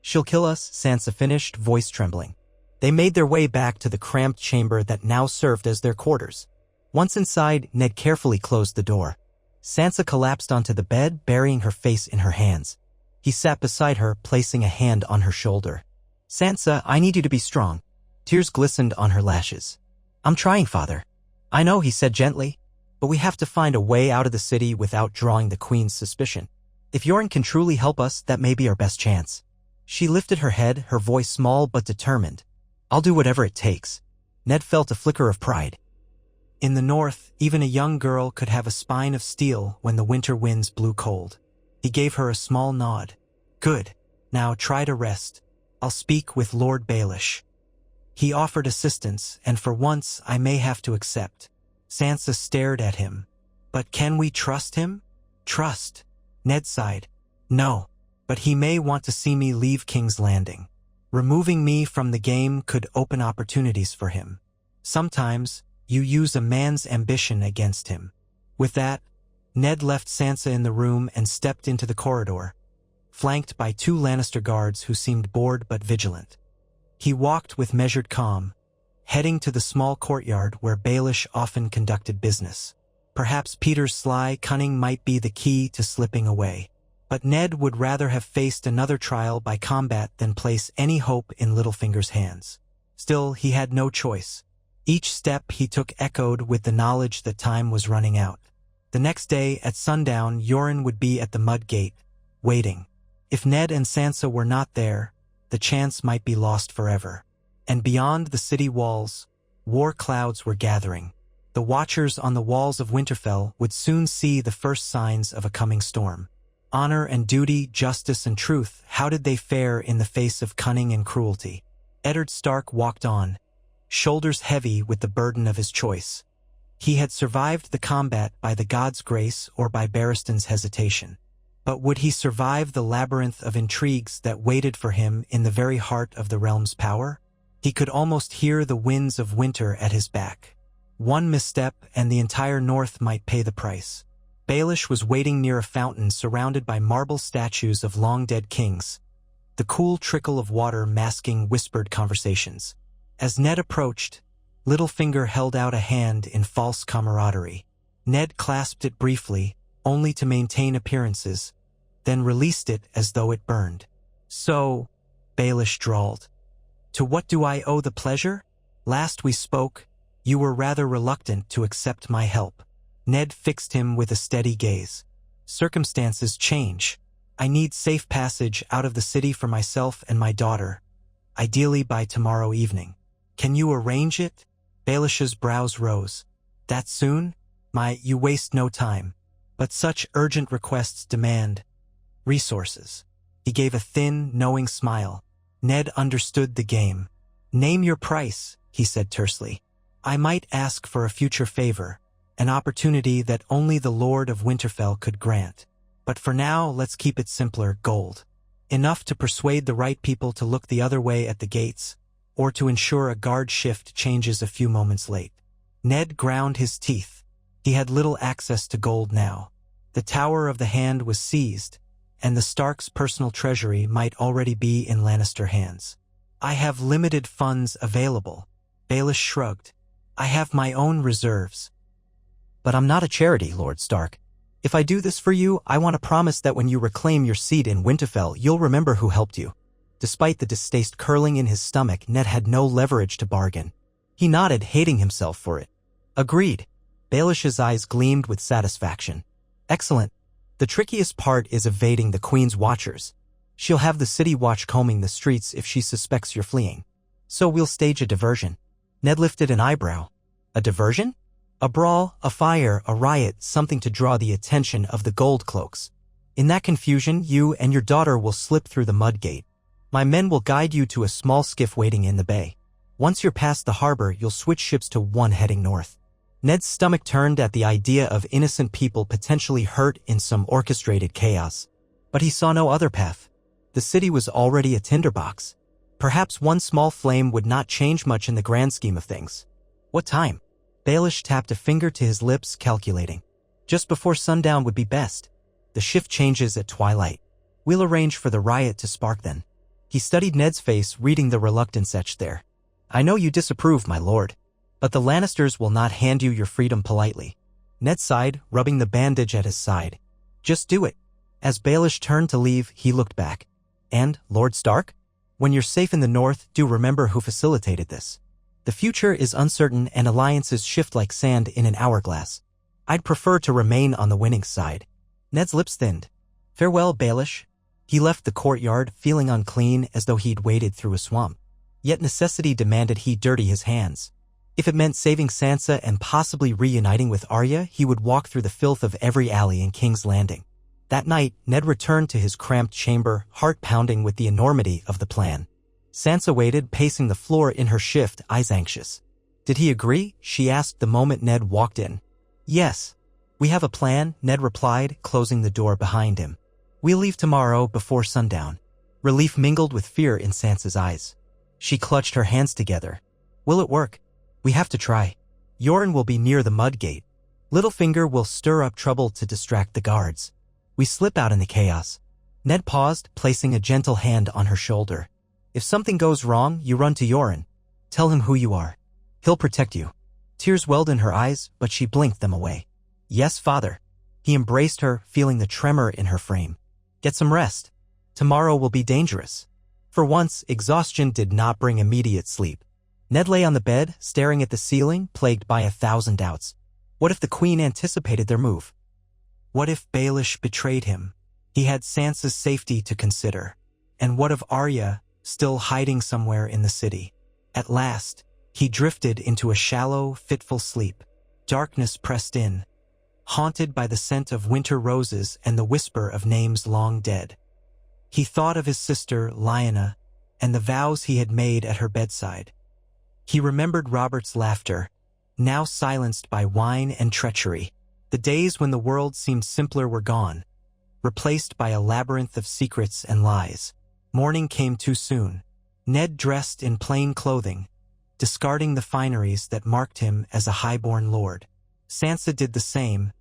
she'll kill us, Sansa finished, voice trembling. They made their way back to the cramped chamber that now served as their quarters. Once inside, Ned carefully closed the door. Sansa collapsed onto the bed, burying her face in her hands. He sat beside her, placing a hand on her shoulder. Sansa, I need you to be strong. Tears glistened on her lashes. I'm trying, father. I know, he said gently, but we have to find a way out of the city without drawing the queen's suspicion. If Yoren can truly help us, that may be our best chance. She lifted her head, her voice small but determined. I'll do whatever it takes. Ned felt a flicker of pride. In the north, even a young girl could have a spine of steel when the winter winds blew cold. He gave her a small nod. Good. Now try to rest. I'll speak with Lord Baelish. He offered assistance, and for once I may have to accept. Sansa stared at him. But can we trust him? Trust. Ned sighed. No, but he may want to see me leave King's Landing. Removing me from the game could open opportunities for him. Sometimes, you use a man's ambition against him. With that, Ned left Sansa in the room and stepped into the corridor, flanked by 2 Lannister guards who seemed bored but vigilant. He walked with measured calm, heading to the small courtyard where Baelish often conducted business. Perhaps Peter's sly cunning might be the key to slipping away. But Ned would rather have faced another trial by combat than place any hope in Littlefinger's hands. Still, he had no choice. Each step he took echoed with the knowledge that time was running out. The next day, at sundown, Yoren would be at the mud gate, waiting. If Ned and Sansa were not there, the chance might be lost forever. And beyond the city walls, war clouds were gathering. The watchers on the walls of Winterfell would soon see the first signs of a coming storm. Honor and duty, justice and truth, how did they fare in the face of cunning and cruelty? Eddard Stark walked on, shoulders heavy with the burden of his choice. He had survived the combat by the gods' grace or by Barristan's hesitation. But would he survive the labyrinth of intrigues that waited for him in the very heart of the realm's power? He could almost hear the winds of winter at his back. One misstep and the entire north might pay the price. Baelish was waiting near a fountain surrounded by marble statues of long-dead kings, the cool trickle of water masking whispered conversations. As Ned approached, Littlefinger held out a hand in false camaraderie. Ned clasped it briefly, only to maintain appearances, then released it as though it burned. So, Baelish drawled. To what do I owe the pleasure? Last we spoke, you were rather reluctant to accept my help. Ned fixed him with a steady gaze. Circumstances change. I need safe passage out of the city for myself and my daughter, ideally by tomorrow evening. Can you arrange it? Baelish's brows rose. That soon? You waste no time. But such urgent requests demand resources. He gave a thin, knowing smile. Ned understood the game. Name your price, he said tersely. I might ask for a future favor, an opportunity that only the Lord of Winterfell could grant. But for now, let's keep it simpler, gold. Enough to persuade the right people to look the other way at the gates, or to ensure a guard shift changes a few moments late. Ned ground his teeth. He had little access to gold now. The Tower of the Hand was seized, and the Starks' personal treasury might already be in Lannister hands. I have limited funds available. Baelish shrugged. I have my own reserves. But I'm not a charity, Lord Stark. If I do this for you, I want to promise that when you reclaim your seat in Winterfell, you'll remember who helped you. Despite the distaste curling in his stomach, Ned had no leverage to bargain. He nodded, hating himself for it. Agreed. Baelish's eyes gleamed with satisfaction. Excellent. The trickiest part is evading the Queen's watchers. She'll have the city watch combing the streets if she suspects you're fleeing. So we'll stage a diversion." Ned lifted an eyebrow. "A diversion?" "A brawl, a fire, a riot, something to draw the attention of the gold cloaks. In that confusion, you and your daughter will slip through the mud gate. My men will guide you to a small skiff waiting in the bay. Once you're past the harbor, you'll switch ships to one heading north." Ned's stomach turned at the idea of innocent people potentially hurt in some orchestrated chaos. But he saw no other path. The city was already a tinderbox. Perhaps one small flame would not change much in the grand scheme of things. What time? Baelish tapped a finger to his lips, calculating. Just before sundown would be best. The shift changes at twilight. We'll arrange for the riot to spark then. He studied Ned's face, reading the reluctance etched there. "I know you disapprove, my lord. But the Lannisters will not hand you your freedom politely." Ned sighed, rubbing the bandage at his side. "Just do it." As Baelish turned to leave, he looked back. "And, Lord Stark? When you're safe in the north, do remember who facilitated this. The future is uncertain and alliances shift like sand in an hourglass. I'd prefer to remain on the winning side." Ned's lips thinned. "Farewell, Baelish." He left the courtyard, feeling unclean as though he'd waded through a swamp. Yet necessity demanded he dirty his hands. If it meant saving Sansa and possibly reuniting with Arya, he would walk through the filth of every alley in King's Landing. That night, Ned returned to his cramped chamber, heart pounding with the enormity of the plan. Sansa waited, pacing the floor in her shift, eyes anxious. "Did he agree?" she asked the moment Ned walked in. "Yes. We have a plan," Ned replied, closing the door behind him. "We'll leave tomorrow before sundown." Relief mingled with fear in Sansa's eyes. She clutched her hands together. "Will it work?" "We have to try. Yoren will be near the mud gate. Littlefinger will stir up trouble to distract the guards. We slip out in the chaos." Ned paused, placing a gentle hand on her shoulder. "If something goes wrong, you run to Yoren. Tell him who you are. He'll protect you." Tears welled in her eyes, but she blinked them away. "Yes, father." He embraced her, feeling the tremor in her frame. "Get some rest. Tomorrow will be dangerous." For once, exhaustion did not bring immediate sleep. Ned lay on the bed, staring at the ceiling, plagued by 1,000 doubts. What if the Queen anticipated their move? What if Baelish betrayed him? He had Sansa's safety to consider. And what of Arya, still hiding somewhere in the city? At last, he drifted into a shallow, fitful sleep. Darkness pressed in, haunted by the scent of winter roses and the whisper of names long dead. He thought of his sister, Lyanna, and the vows he had made at her bedside. He remembered Robert's laughter, now silenced by wine and treachery. The days when the world seemed simpler were gone, replaced by a labyrinth of secrets and lies. Morning came too soon. Ned dressed in plain clothing, discarding the fineries that marked him as a highborn lord. Sansa did the same,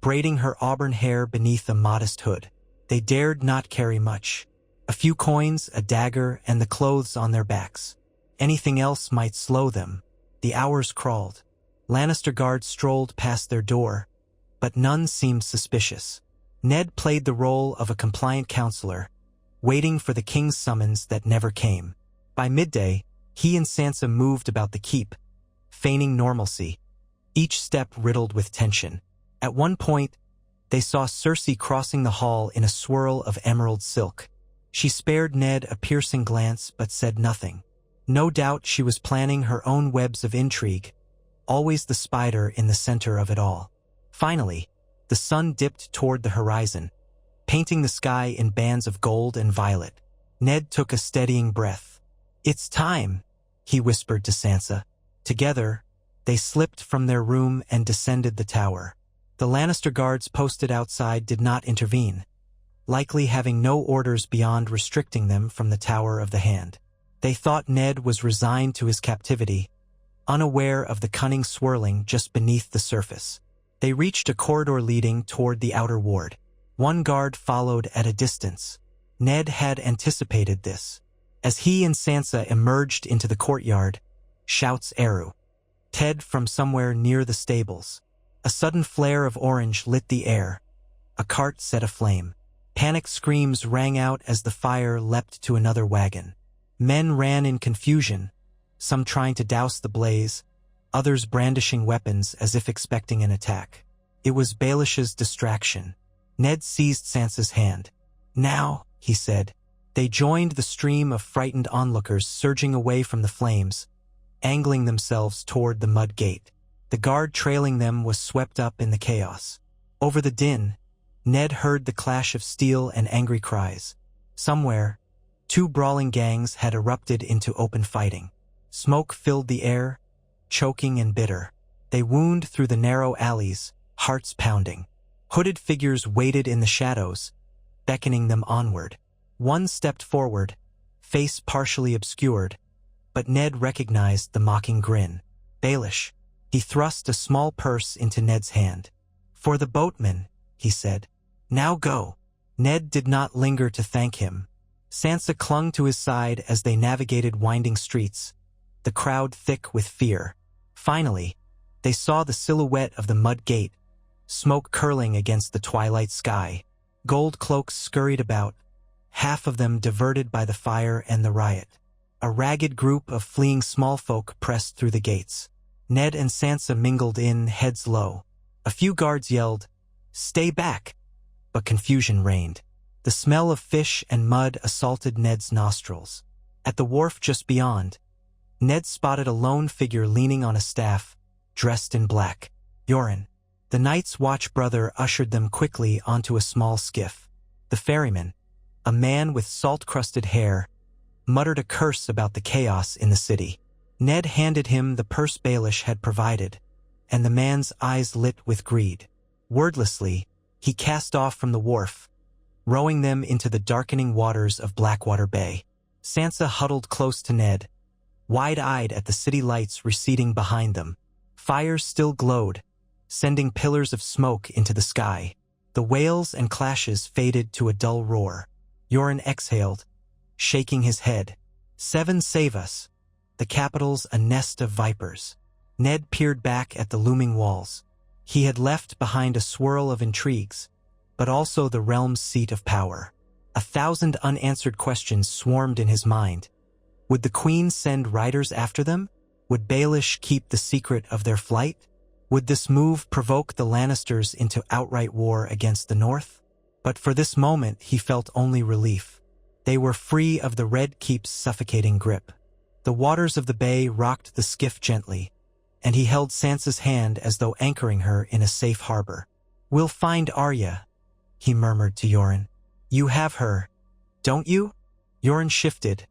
braiding her auburn hair beneath a modest hood. They dared not carry much. A few coins, a dagger, and the clothes on their backs. Anything else might slow them. The hours crawled. Lannister guards strolled past their door, but none seemed suspicious. Ned played the role of a compliant counselor, waiting for the king's summons that never came. By midday, he and Sansa moved about the keep, feigning normalcy, each step riddled with tension. At one point, they saw Cersei crossing the hall in a swirl of emerald silk. She spared Ned a piercing glance but said nothing. No doubt she was planning her own webs of intrigue, always the spider in the center of it all. Finally, the sun dipped toward the horizon, painting the sky in bands of gold and violet. Ned took a steadying breath. "It's time," he whispered to Sansa. Together, they slipped from their room and descended the tower. The Lannister guards posted outside did not intervene, likely having no orders beyond restricting them from the Tower of the Hand. They thought Ned was resigned to his captivity, unaware of the cunning swirling just beneath the surface. They reached a corridor leading toward the outer ward. One guard followed at a distance. Ned had anticipated this. As he and Sansa emerged into the courtyard, shouts Eru. Ted from somewhere near the stables. A sudden flare of orange lit the air. A cart set aflame. Panicked screams rang out as the fire leapt to another wagon. Men ran in confusion, some trying to douse the blaze, others brandishing weapons as if expecting an attack. It was Baelish's distraction. Ned seized Sansa's hand. "Now," he said, They joined the stream of frightened onlookers surging away from the flames, angling themselves toward the mud gate. The guard trailing them was swept up in the chaos. Over the din, Ned heard the clash of steel and angry cries. Somewhere, two brawling gangs had erupted into open fighting. Smoke filled the air, choking and bitter. They wound through the narrow alleys, hearts pounding. Hooded figures waited in the shadows, beckoning them onward. One stepped forward, face partially obscured, but Ned recognized the mocking grin. Baelish. He thrust a small purse into Ned's hand. "For the boatman," he said. "Now go." Ned did not linger to thank him. Sansa clung to his side as they navigated winding streets, the crowd thick with fear. Finally, they saw the silhouette of the mud gate, smoke curling against the twilight sky. Gold cloaks scurried about, half of them diverted by the fire and the riot. A ragged group of fleeing small folk pressed through the gates. Ned and Sansa mingled in, heads low. A few guards yelled, "Stay back!" but confusion reigned. The smell of fish and mud assaulted Ned's nostrils. At the wharf just beyond, Ned spotted a lone figure leaning on a staff, dressed in black. Yoren. The Night's Watch brother ushered them quickly onto a small skiff. The ferryman, a man with salt-crusted hair, muttered a curse about the chaos in the city. Ned handed him the purse Baelish had provided, and the man's eyes lit with greed. Wordlessly, he cast off from the wharf, rowing them into the darkening waters of Blackwater Bay. Sansa huddled close to Ned, wide-eyed at the city lights receding behind them. Fires still glowed, sending pillars of smoke into the sky. The wails and clashes faded to a dull roar. Yoren exhaled, shaking his head. "Seven save us. The capital's a nest of vipers." Ned peered back at the looming walls. He had left behind a swirl of intrigues, but also the realm's seat of power. 1,000 unanswered questions swarmed in his mind. Would the Queen send riders after them? Would Baelish keep the secret of their flight? Would this move provoke the Lannisters into outright war against the North? But for this moment he felt only relief. They were free of the Red Keep's suffocating grip. The waters of the bay rocked the skiff gently, and he held Sansa's hand as though anchoring her in a safe harbor. "We'll find Arya," he murmured to Yoren. "You have her, don't you?" Yoren shifted,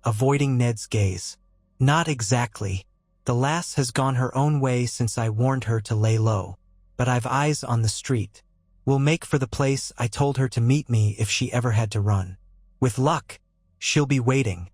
avoiding Ned's gaze. "Not exactly. The lass has gone her own way since I warned her to lay low. But I've eyes on the street. We'll make for the place I told her to meet me if she ever had to run. With luck, she'll be waiting."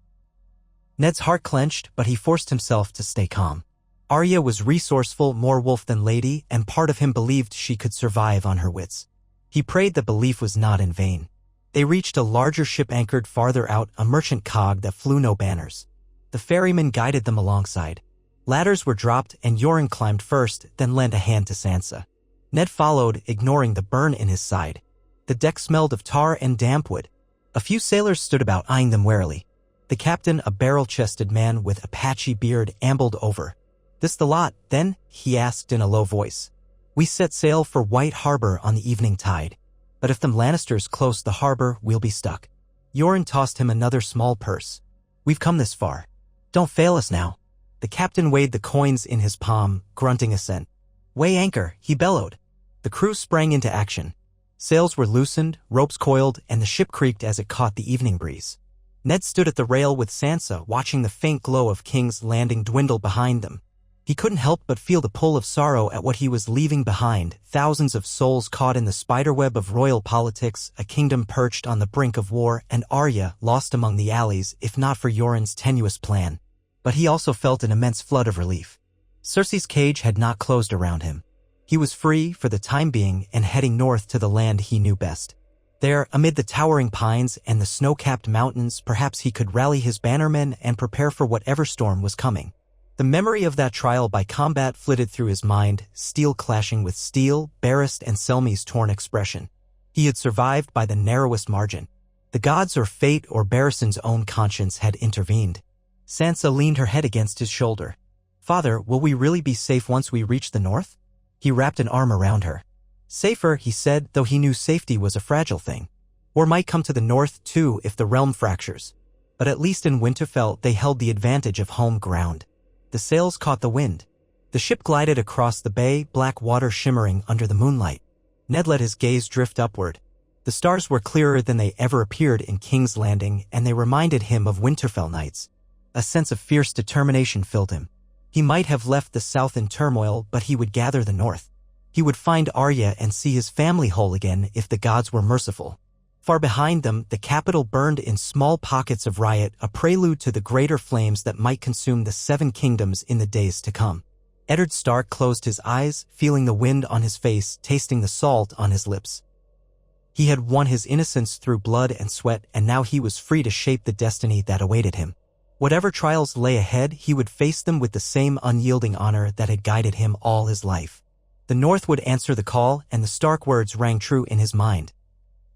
Ned's heart clenched, but he forced himself to stay calm. Arya was resourceful, more wolf than lady, and part of him believed she could survive on her wits. He prayed the belief was not in vain. They reached a larger ship anchored farther out, a merchant cog that flew no banners. The ferryman guided them alongside. Ladders were dropped, and Yoren climbed first, then lent a hand to Sansa. Ned followed, ignoring the burn in his side. The deck smelled of tar and damp wood. A few sailors stood about, eyeing them warily. The captain, a barrel-chested man with a patchy beard, ambled over. "This the lot, then?" he asked in a low voice. "We set sail for White Harbor on the evening tide. But if them Lannisters close the harbor, we'll be stuck." Yoren tossed him another small purse. "We've come this far. Don't fail us now." The captain weighed the coins in his palm, grunting assent. "Weigh anchor," he bellowed. The crew sprang into action. Sails were loosened, ropes coiled, and the ship creaked as it caught the evening breeze. Ned stood at the rail with Sansa, watching the faint glow of King's Landing dwindle behind them. He couldn't help but feel the pull of sorrow at what he was leaving behind, thousands of souls caught in the spiderweb of royal politics, a kingdom perched on the brink of war, and Arya lost among the alleys, if not for Yoren's tenuous plan. But he also felt an immense flood of relief. Cersei's cage had not closed around him. He was free, for the time being, and heading north to the land he knew best. There, amid the towering pines and the snow-capped mountains, perhaps he could rally his bannermen and prepare for whatever storm was coming. The memory of that trial by combat flitted through his mind, steel clashing with steel, Barrist and Selmy's torn expression. He had survived by the narrowest margin. The gods or fate or Barristan's own conscience had intervened. Sansa leaned her head against his shoulder. "Father, will we really be safe once we reach the north?" He wrapped an arm around her. "Safer," he said, though he knew safety was a fragile thing. War might come to the north too if the realm fractures. But at least in Winterfell they held the advantage of home ground. The sails caught the wind. The ship glided across the bay, black water shimmering under the moonlight. Ned let his gaze drift upward. The stars were clearer than they ever appeared in King's Landing, and they reminded him of Winterfell nights. A sense of fierce determination filled him. He might have left the south in turmoil, but he would gather the north. He would find Arya and see his family whole again if the gods were merciful. Far behind them, the capital burned in small pockets of riot, a prelude to the greater flames that might consume the Seven Kingdoms in the days to come. Eddard Stark closed his eyes, feeling the wind on his face, tasting the salt on his lips. He had won his innocence through blood and sweat, and now he was free to shape the destiny that awaited him. Whatever trials lay ahead, he would face them with the same unyielding honor that had guided him all his life. The North would answer the call, and the Stark words rang true in his mind.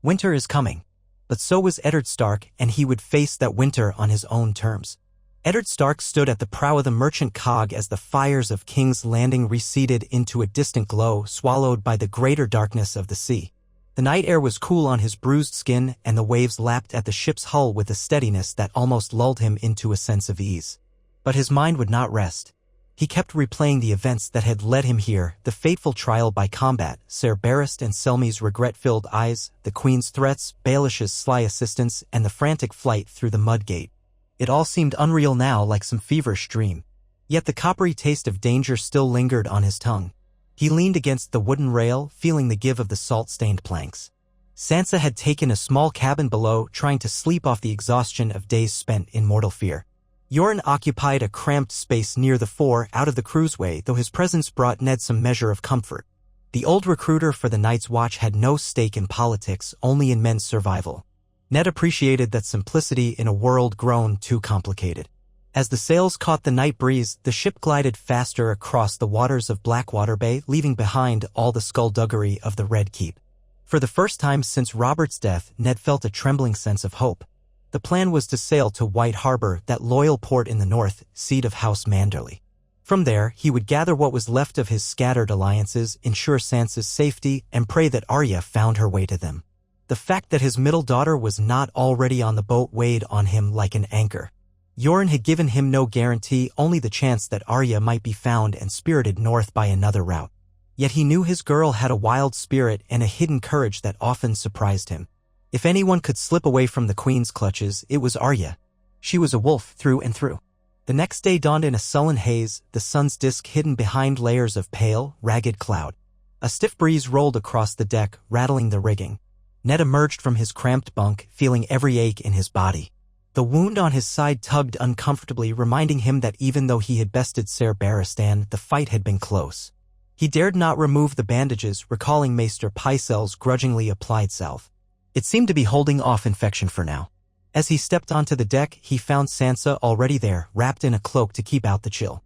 Winter is coming. But so was Eddard Stark, and he would face that winter on his own terms. Eddard Stark stood at the prow of the merchant cog as the fires of King's Landing receded into a distant glow, swallowed by the greater darkness of the sea. The night air was cool on his bruised skin, and the waves lapped at the ship's hull with a steadiness that almost lulled him into a sense of ease. But his mind would not rest. He kept replaying the events that had led him here, the fateful trial by combat, Ser Barristan and Selmy's regret-filled eyes, the Queen's threats, Baelish's sly assistance, and the frantic flight through the mud gate. It all seemed unreal now, like some feverish dream. Yet the coppery taste of danger still lingered on his tongue. He leaned against the wooden rail, feeling the give of the salt-stained planks. Sansa had taken a small cabin below, trying to sleep off the exhaustion of days spent in mortal fear. Yoren occupied a cramped space near the fore, out of the cruiseway, though his presence brought Ned some measure of comfort. The old recruiter for the Night's Watch had no stake in politics, only in men's survival. Ned appreciated that simplicity in a world grown too complicated. As the sails caught the night breeze, the ship glided faster across the waters of Blackwater Bay, leaving behind all the skullduggery of the Red Keep. For the first time since Robert's death, Ned felt a trembling sense of hope. The plan was to sail to White Harbor, that loyal port in the north, seat of House Manderly. From there, he would gather what was left of his scattered alliances, ensure Sansa's safety, and pray that Arya found her way to them. The fact that his middle daughter was not already on the boat weighed on him like an anchor. Yoren had given him no guarantee, only the chance that Arya might be found and spirited north by another route. Yet he knew his girl had a wild spirit and a hidden courage that often surprised him. If anyone could slip away from the Queen's clutches, it was Arya. She was a wolf through and through. The next day dawned in a sullen haze, the sun's disk hidden behind layers of pale, ragged cloud. A stiff breeze rolled across the deck, rattling the rigging. Ned emerged from his cramped bunk, feeling every ache in his body. The wound on his side tugged uncomfortably, reminding him that even though he had bested Ser Barristan, the fight had been close. He dared not remove the bandages, recalling Maester Pycelle's grudgingly applied salve. It seemed to be holding off infection for now. As he stepped onto the deck, he found Sansa already there, wrapped in a cloak to keep out the chill.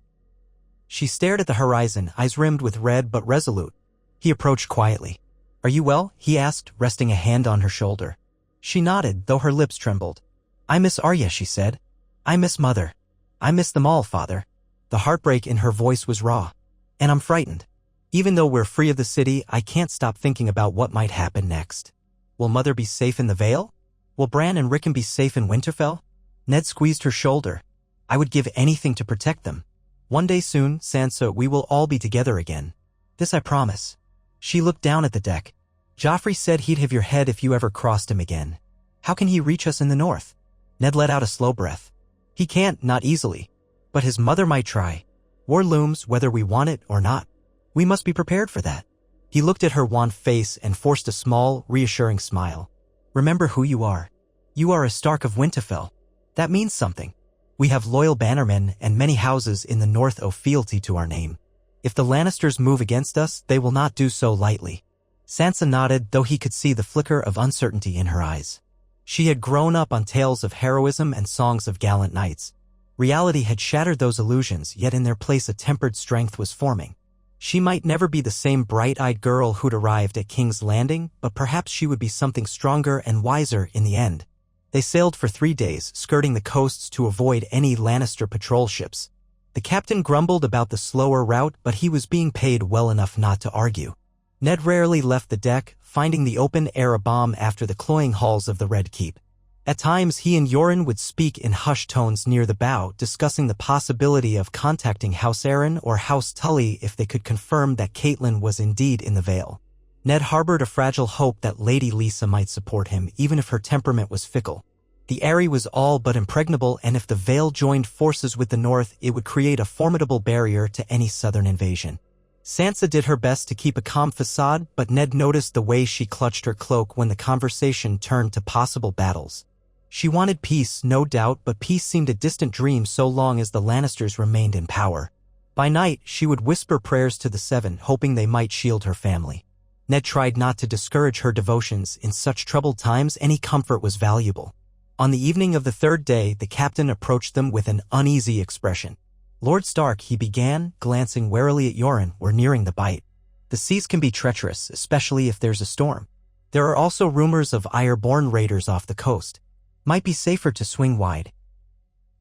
She stared at the horizon, eyes rimmed with red but resolute. He approached quietly. "Are you well?" he asked, resting a hand on her shoulder. She nodded, though her lips trembled. "I miss Arya," she said. "I miss Mother. I miss them all, Father." The heartbreak in her voice was raw. "And I'm frightened. Even though we're free of the city, I can't stop thinking about what might happen next. Will Mother be safe in the Vale? Will Bran and Rickon be safe in Winterfell?" Ned squeezed her shoulder. "I would give anything to protect them. One day soon, Sansa, we will all be together again. This I promise." She looked down at the deck. "Joffrey said he'd have your head if you ever crossed him again. How can he reach us in the north?" Ned let out a slow breath. "He can't, not easily. But his mother might try. War looms whether we want it or not. We must be prepared for that." He looked at her wan face and forced a small, reassuring smile. "Remember who you are. You are a Stark of Winterfell. That means something. We have loyal bannermen, and many houses in the north owe fealty to our name. If the Lannisters move against us, they will not do so lightly." Sansa nodded, though he could see the flicker of uncertainty in her eyes. She had grown up on tales of heroism and songs of gallant knights. Reality had shattered those illusions, yet in their place a tempered strength was forming. She might never be the same bright-eyed girl who'd arrived at King's Landing, but perhaps she would be something stronger and wiser in the end. They sailed for 3 days, skirting the coasts to avoid any Lannister patrol ships. The captain grumbled about the slower route, but he was being paid well enough not to argue. Ned rarely left the deck, finding the open air a balm after the cloying halls of the Red Keep. At times he and Yoren would speak in hushed tones near the bow, discussing the possibility of contacting House Aaron or House Tully if they could confirm that Caitlin was indeed in the Vale. Ned harbored a fragile hope that Lady Lisa might support him, even if her temperament was fickle. The Eyrie was all but impregnable, and if the Vale joined forces with the North, it would create a formidable barrier to any southern invasion. Sansa did her best to keep a calm facade, but Ned noticed the way she clutched her cloak when the conversation turned to possible battles. She wanted peace, no doubt, but peace seemed a distant dream so long as the Lannisters remained in power. By night, she would whisper prayers to the Seven, hoping they might shield her family. Ned tried not to discourage her devotions. In such troubled times, any comfort was valuable. On the evening of the third day, the captain approached them with an uneasy expression. "Lord Stark," he began, glancing warily at Yoren, "we're nearing the Bight. The seas can be treacherous, especially if there's a storm. There are also rumors of Iron-born raiders off the coast. Might be safer to swing wide."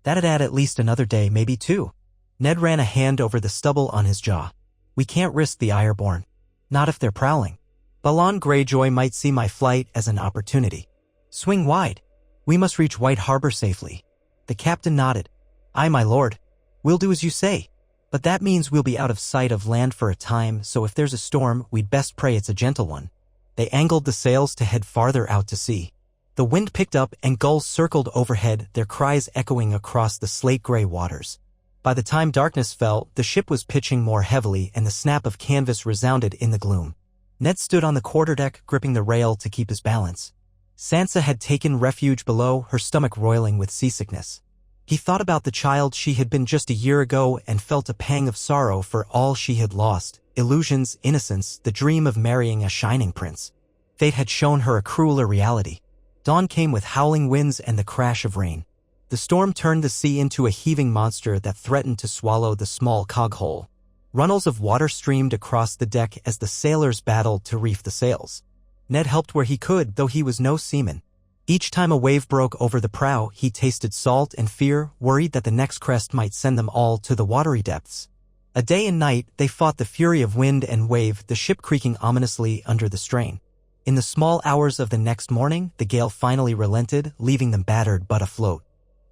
"That'd add at least another day, maybe two." Ned ran a hand over the stubble on his jaw. "We can't risk the Iron-born. Not if they're prowling. Balon Greyjoy might see my flight as an opportunity. Swing wide. We must reach White Harbor safely." The captain nodded. "Aye, my lord. We'll do as you say. But that means we'll be out of sight of land for a time, so if there's a storm, we'd best pray it's a gentle one." They angled the sails to head farther out to sea. The wind picked up and gulls circled overhead, their cries echoing across the slate-gray waters. By the time darkness fell, the ship was pitching more heavily and the snap of canvas resounded in the gloom. Ned stood on the quarterdeck, gripping the rail to keep his balance. Sansa had taken refuge below, her stomach roiling with seasickness. He thought about the child she had been just a year ago and felt a pang of sorrow for all she had lost: illusions, innocence, the dream of marrying a shining prince. Fate had shown her a crueler reality. Dawn came with howling winds and the crash of rain. The storm turned the sea into a heaving monster that threatened to swallow the small cog-hole. Runnels of water streamed across the deck as the sailors battled to reef the sails. Ned helped where he could, though he was no seaman. Each time a wave broke over the prow, he tasted salt and fear, worried that the next crest might send them all to the watery depths. A day and night, they fought the fury of wind and wave, the ship creaking ominously under the strain. In the small hours of the next morning, the gale finally relented, leaving them battered but afloat.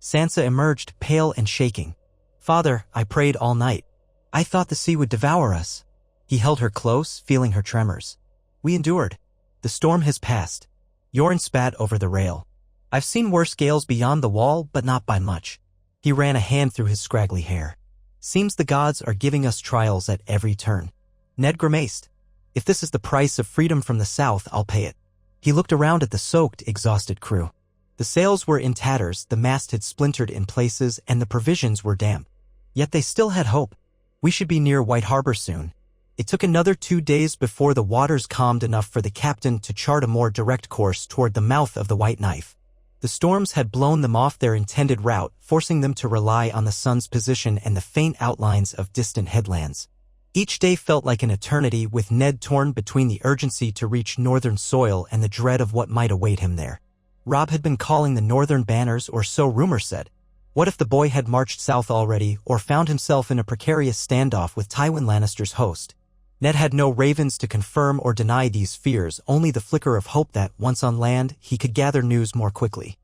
Sansa emerged, pale and shaking. "Father, I prayed all night. I thought the sea would devour us." He held her close, feeling her tremors. "We endured. The storm has passed." Yoren spat over the rail. "I've seen worse gales beyond the wall, but not by much." He ran a hand through his scraggly hair. "Seems the gods are giving us trials at every turn." Ned grimaced. "If this is the price of freedom from the south, I'll pay it." He looked around at the soaked, exhausted crew. The sails were in tatters, the mast had splintered in places, and the provisions were damp. Yet they still had hope. "We should be near White Harbor soon." It took another 2 days before the waters calmed enough for the captain to chart a more direct course toward the mouth of the White Knife. The storms had blown them off their intended route, forcing them to rely on the sun's position and the faint outlines of distant headlands. Each day felt like an eternity, with Ned torn between the urgency to reach northern soil and the dread of what might await him there. Robb had been calling the northern banners, or so rumor said. What if the boy had marched south already, or found himself in a precarious standoff with Tywin Lannister's host? Ned had no ravens to confirm or deny these fears, only the flicker of hope that, once on land, he could gather news more quickly.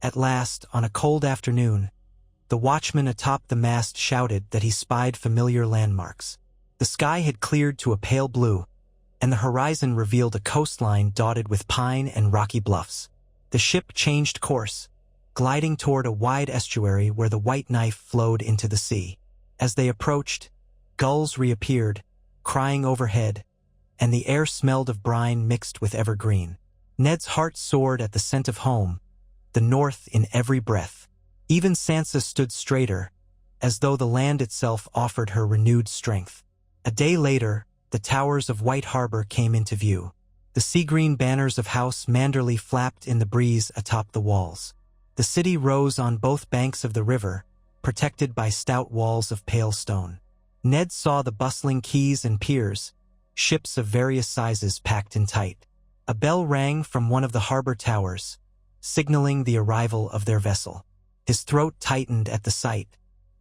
At last, on a cold afternoon, the watchman atop the mast shouted that he spied familiar landmarks. The sky had cleared to a pale blue, and the horizon revealed a coastline dotted with pine and rocky bluffs. The ship changed course, gliding toward a wide estuary where the White Knife flowed into the sea. As they approached, gulls reappeared, crying overhead, and the air smelled of brine mixed with evergreen. Ned's heart soared at the scent of home, the north in every breath. Even Sansa stood straighter, as though the land itself offered her renewed strength. A day later, the towers of White Harbor came into view. The sea-green banners of House Manderley flapped in the breeze atop the walls. The city rose on both banks of the river, protected by stout walls of pale stone. Ned saw the bustling quays and piers, ships of various sizes packed in tight. A bell rang from one of the harbor towers, signaling the arrival of their vessel. His throat tightened at the sight.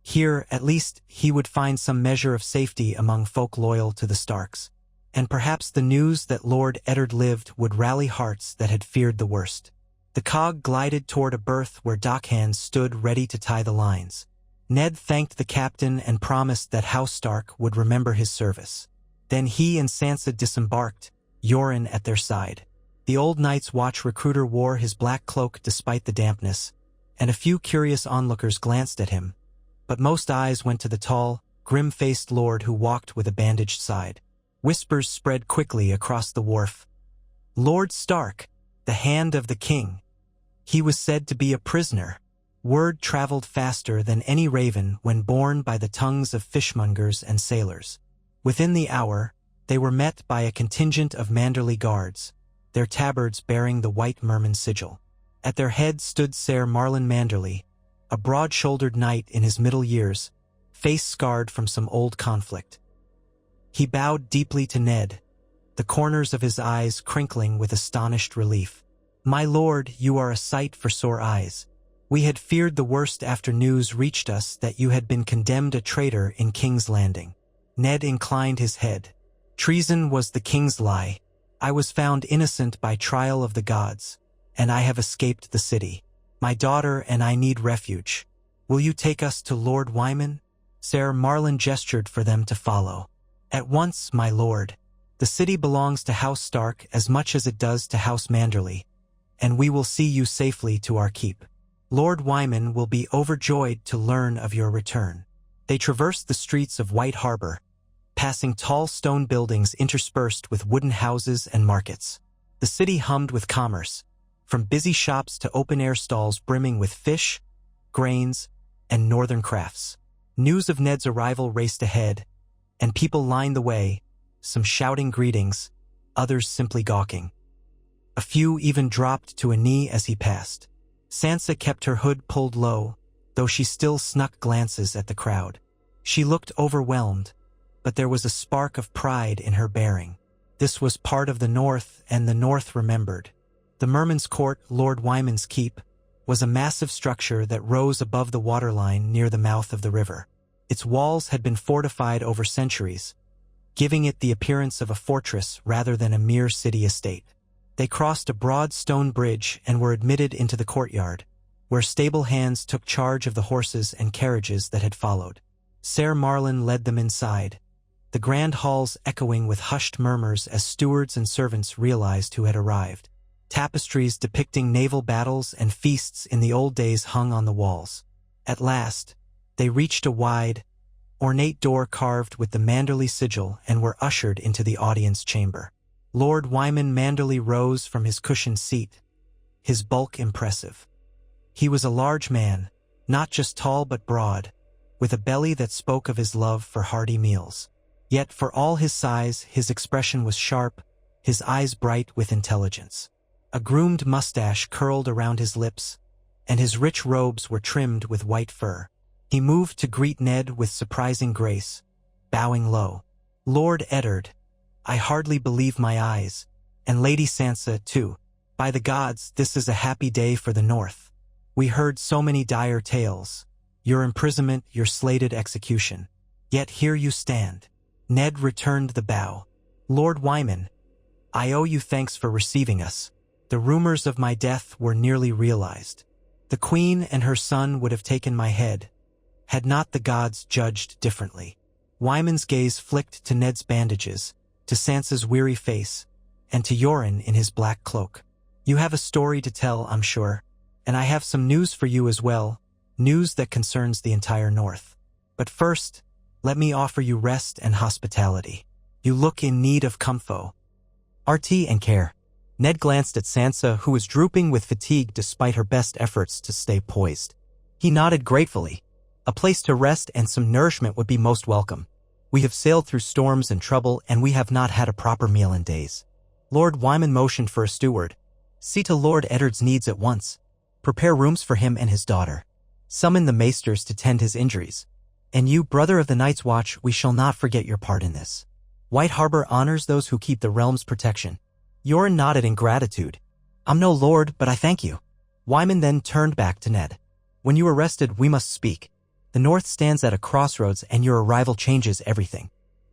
Here, at least, he would find some measure of safety among folk loyal to the Starks. and perhaps the news that Lord Eddard lived would rally hearts that had feared the worst. The cog glided toward a berth where dockhands stood ready to tie the lines. Ned thanked the captain and promised that House Stark would remember his service. Then he and Sansa disembarked, Yoren at their side. The old Night's Watch recruiter wore his black cloak despite the dampness, and a few curious onlookers glanced at him, but most eyes went to the tall, grim-faced lord who walked with a bandaged side. Whispers spread quickly across the wharf. Lord Stark, the Hand of the King. He was said to be a prisoner. Word traveled faster than any raven when borne by the tongues of fishmongers and sailors. Within the hour, they were met by a contingent of Manderley guards, their tabards bearing the white merman sigil. At their head stood Ser Marlon Manderley, a broad-shouldered knight in his middle years, face scarred from some old conflict. He bowed deeply to Ned, the corners of his eyes crinkling with astonished relief. "My lord, you are a sight for sore eyes. We had feared the worst after news reached us that you had been condemned a traitor in King's Landing." Ned inclined his head. "Treason was the king's lie. I was found innocent by trial of the gods, and I have escaped the city. My daughter and I need refuge. Will you take us to Lord Wyman?" Ser Marlon gestured for them to follow. "At once, my lord. The city belongs to House Stark as much as it does to House Manderley, and we will see you safely to our keep. Lord Wyman will be overjoyed to learn of your return." They traversed the streets of White Harbor, passing tall stone buildings interspersed with wooden houses and markets. The city hummed with commerce, from busy shops to open-air stalls brimming with fish, grains, and northern crafts. News of Ned's arrival raced ahead, and people lined the way, some shouting greetings, others simply gawking. A few even dropped to a knee as he passed. Sansa kept her hood pulled low, though she still snuck glances at the crowd. She looked overwhelmed, but there was a spark of pride in her bearing. This was part of the North, and the North remembered. The Merman's Court, Lord Wyman's keep, was a massive structure that rose above the waterline near the mouth of the river. Its walls had been fortified over centuries, giving it the appearance of a fortress rather than a mere city estate. They crossed a broad stone bridge and were admitted into the courtyard, where stable hands took charge of the horses and carriages that had followed. Ser Marlon led them inside, the grand halls echoing with hushed murmurs as stewards and servants realized who had arrived. Tapestries depicting naval battles and feasts in the old days hung on the walls. At last, they reached a wide, ornate door carved with the Manderley sigil and were ushered into the audience chamber. Lord Wyman Manderley rose from his cushioned seat, his bulk impressive. He was a large man, not just tall but broad, with a belly that spoke of his love for hearty meals. Yet for all his size, his expression was sharp, his eyes bright with intelligence. A groomed mustache curled around his lips, and his rich robes were trimmed with white fur. He moved to greet Ned with surprising grace, bowing low. "Lord Eddard, I hardly believe my eyes, and Lady Sansa, too. By the gods, this is a happy day for the North. We heard so many dire tales, your imprisonment, your slated execution. Yet here you stand." Ned returned the bow. "Lord Wyman, I owe you thanks for receiving us. The rumors of my death were nearly realized. The Queen and her son would have taken my head, had not the gods judged differently." Wyman's gaze flicked to Ned's bandages, to Sansa's weary face, and to Yoren in his black cloak. "You have a story to tell, I'm sure, and I have some news for you as well, news that concerns the entire North. But first, let me offer you rest and hospitality. You look in need of comfort and care." Ned glanced at Sansa, who was drooping with fatigue despite her best efforts to stay poised. He nodded gratefully. "A place to rest and some nourishment would be most welcome. We have sailed through storms and trouble, and we have not had a proper meal in days." Lord Wyman motioned for a steward. "See to Lord Eddard's needs at once. Prepare rooms for him and his daughter. Summon the maesters to tend his injuries. And you, brother of the Night's Watch, we shall not forget your part in this. White Harbor honors those who keep the realm's protection." Yoren nodded in gratitude. "I'm no lord, but I thank you." Wyman then turned back to Ned. "When you are rested, we must speak. The North stands at a crossroads, and your arrival changes everything."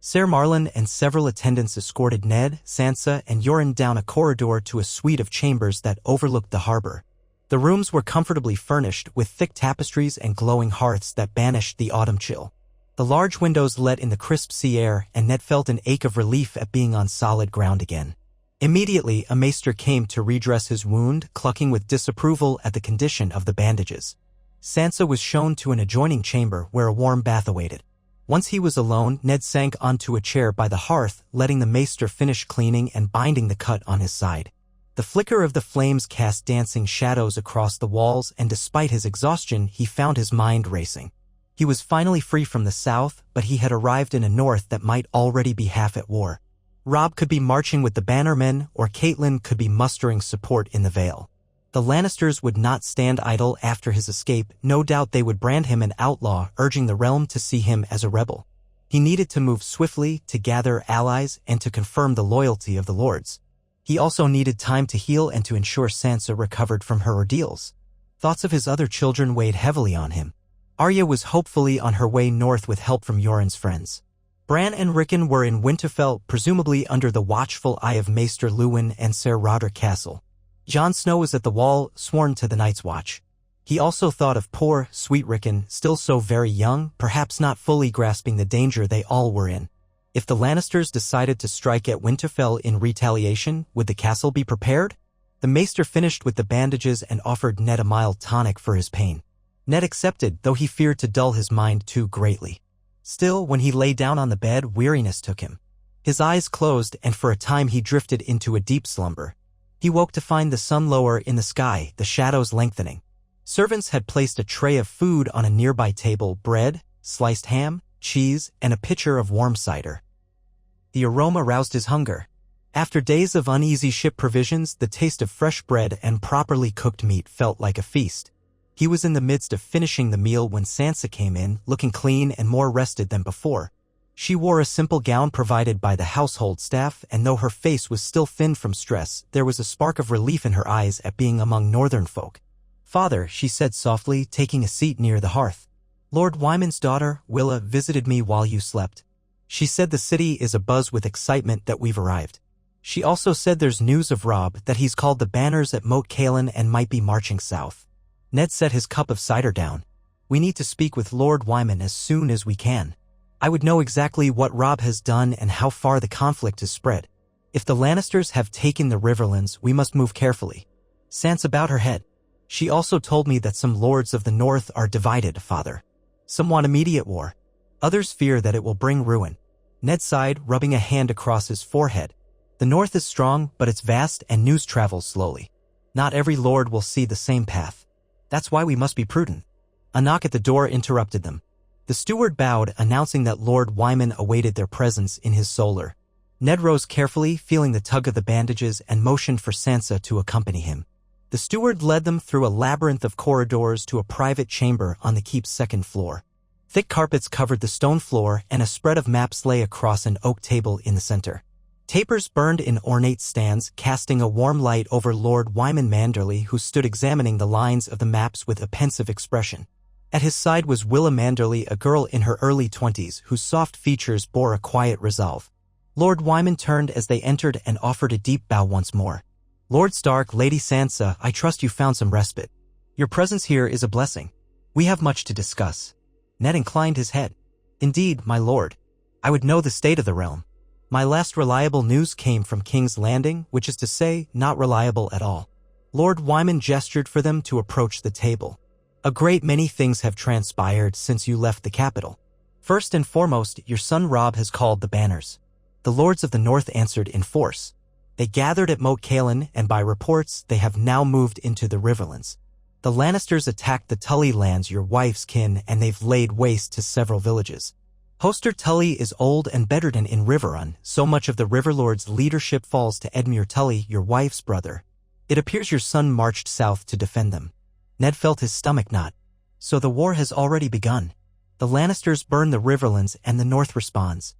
Ser Marlon and several attendants escorted Ned, Sansa, and Yoren down a corridor to a suite of chambers that overlooked the harbor. The rooms were comfortably furnished with thick tapestries and glowing hearths that banished the autumn chill. The large windows let in the crisp sea air, and Ned felt an ache of relief at being on solid ground again. Immediately, a maester came to redress his wound, clucking with disapproval at the condition of the bandages. Sansa was shown to an adjoining chamber where a warm bath awaited. Once he was alone, Ned sank onto a chair by the hearth, letting the maester finish cleaning and binding the cut on his side. The flicker of the flames cast dancing shadows across the walls, and despite his exhaustion, he found his mind racing. He was finally free from the south, but he had arrived in a north that might already be half at war. Robb could be marching with the Bannermen, or Catelyn could be mustering support in the Vale. The Lannisters would not stand idle after his escape. No doubt they would brand him an outlaw, urging the realm to see him as a rebel. He needed to move swiftly, to gather allies, and to confirm the loyalty of the lords. He also needed time to heal and to ensure Sansa recovered from her ordeals. Thoughts of his other children weighed heavily on him. Arya was hopefully on her way north with help from Yoren's friends. Bran and Rickon were in Winterfell, presumably under the watchful eye of Maester Luwin and Ser Roderick Castle. Jon Snow was at the wall, sworn to the Night's Watch. He also thought of poor, sweet Rickon, still so very young, perhaps not fully grasping the danger they all were in. If the Lannisters decided to strike at Winterfell in retaliation, would the castle be prepared? The maester finished with the bandages and offered Ned a mild tonic for his pain. Ned accepted, though he feared to dull his mind too greatly. Still, when he lay down on the bed, weariness took him. His eyes closed, and for a time he drifted into a deep slumber. He woke to find the sun lower in the sky, the shadows lengthening. Servants had placed a tray of food on a nearby table: bread, sliced ham, cheese, and a pitcher of warm cider. The aroma roused his hunger. After days of uneasy ship provisions, the taste of fresh bread and properly cooked meat felt like a feast. He was in the midst of finishing the meal when Sansa came in, looking clean and more rested than before. She wore a simple gown provided by the household staff, and though her face was still thin from stress, there was a spark of relief in her eyes at being among northern folk. "Father," she said softly, taking a seat near the hearth. "Lord Wyman's daughter, Willa, visited me while you slept. She said the city is abuzz with excitement that we've arrived. She also said there's news of Robb, that he's called the banners at Moat Cailin and might be marching south." Ned set his cup of cider down. "We need to speak with Lord Wyman as soon as we can. I would know exactly what Robb has done and how far the conflict has spread. If the Lannisters have taken the Riverlands, we must move carefully." Sansa bowed her head. "She also told me that some lords of the north are divided, father. Some want immediate war. Others fear that it will bring ruin." Ned sighed, rubbing a hand across his forehead. "The north is strong, but it's vast and news travels slowly. Not every lord will see the same path. That's why we must be prudent." A knock at the door interrupted them. The steward bowed, announcing that Lord Wyman awaited their presence in his solar. Ned rose carefully, feeling the tug of the bandages, and motioned for Sansa to accompany him. The steward led them through a labyrinth of corridors to a private chamber on the keep's second floor. Thick carpets covered the stone floor, and a spread of maps lay across an oak table in the center. Tapers burned in ornate stands, casting a warm light over Lord Wyman Manderley, who stood examining the lines of the maps with a pensive expression. At his side was Willa Manderley, a girl in her early 20s, whose soft features bore a quiet resolve. Lord Wyman turned as they entered and offered a deep bow once more. "Lord Stark, Lady Sansa, I trust you found some respite. Your presence here is a blessing. We have much to discuss." Ned inclined his head. "Indeed, my lord. I would know the state of the realm. My last reliable news came from King's Landing, which is to say, not reliable at all." Lord Wyman gestured for them to approach the table. "A great many things have transpired since you left the capital. First and foremost, your son Robb has called the banners." The lords of the north answered in force. They gathered at Moat Cailin, and by reports, they have now moved into the Riverlands. The Lannisters attacked the Tully lands, your wife's kin, and they've laid waste to several villages. Hoster Tully is old and bedridden in Riverrun, so much of the Riverlord's leadership falls to Edmure Tully, your wife's brother. It appears your son marched south to defend them." Ned felt his stomach knot. So the war has already begun. The Lannisters burn the Riverlands and the North responds.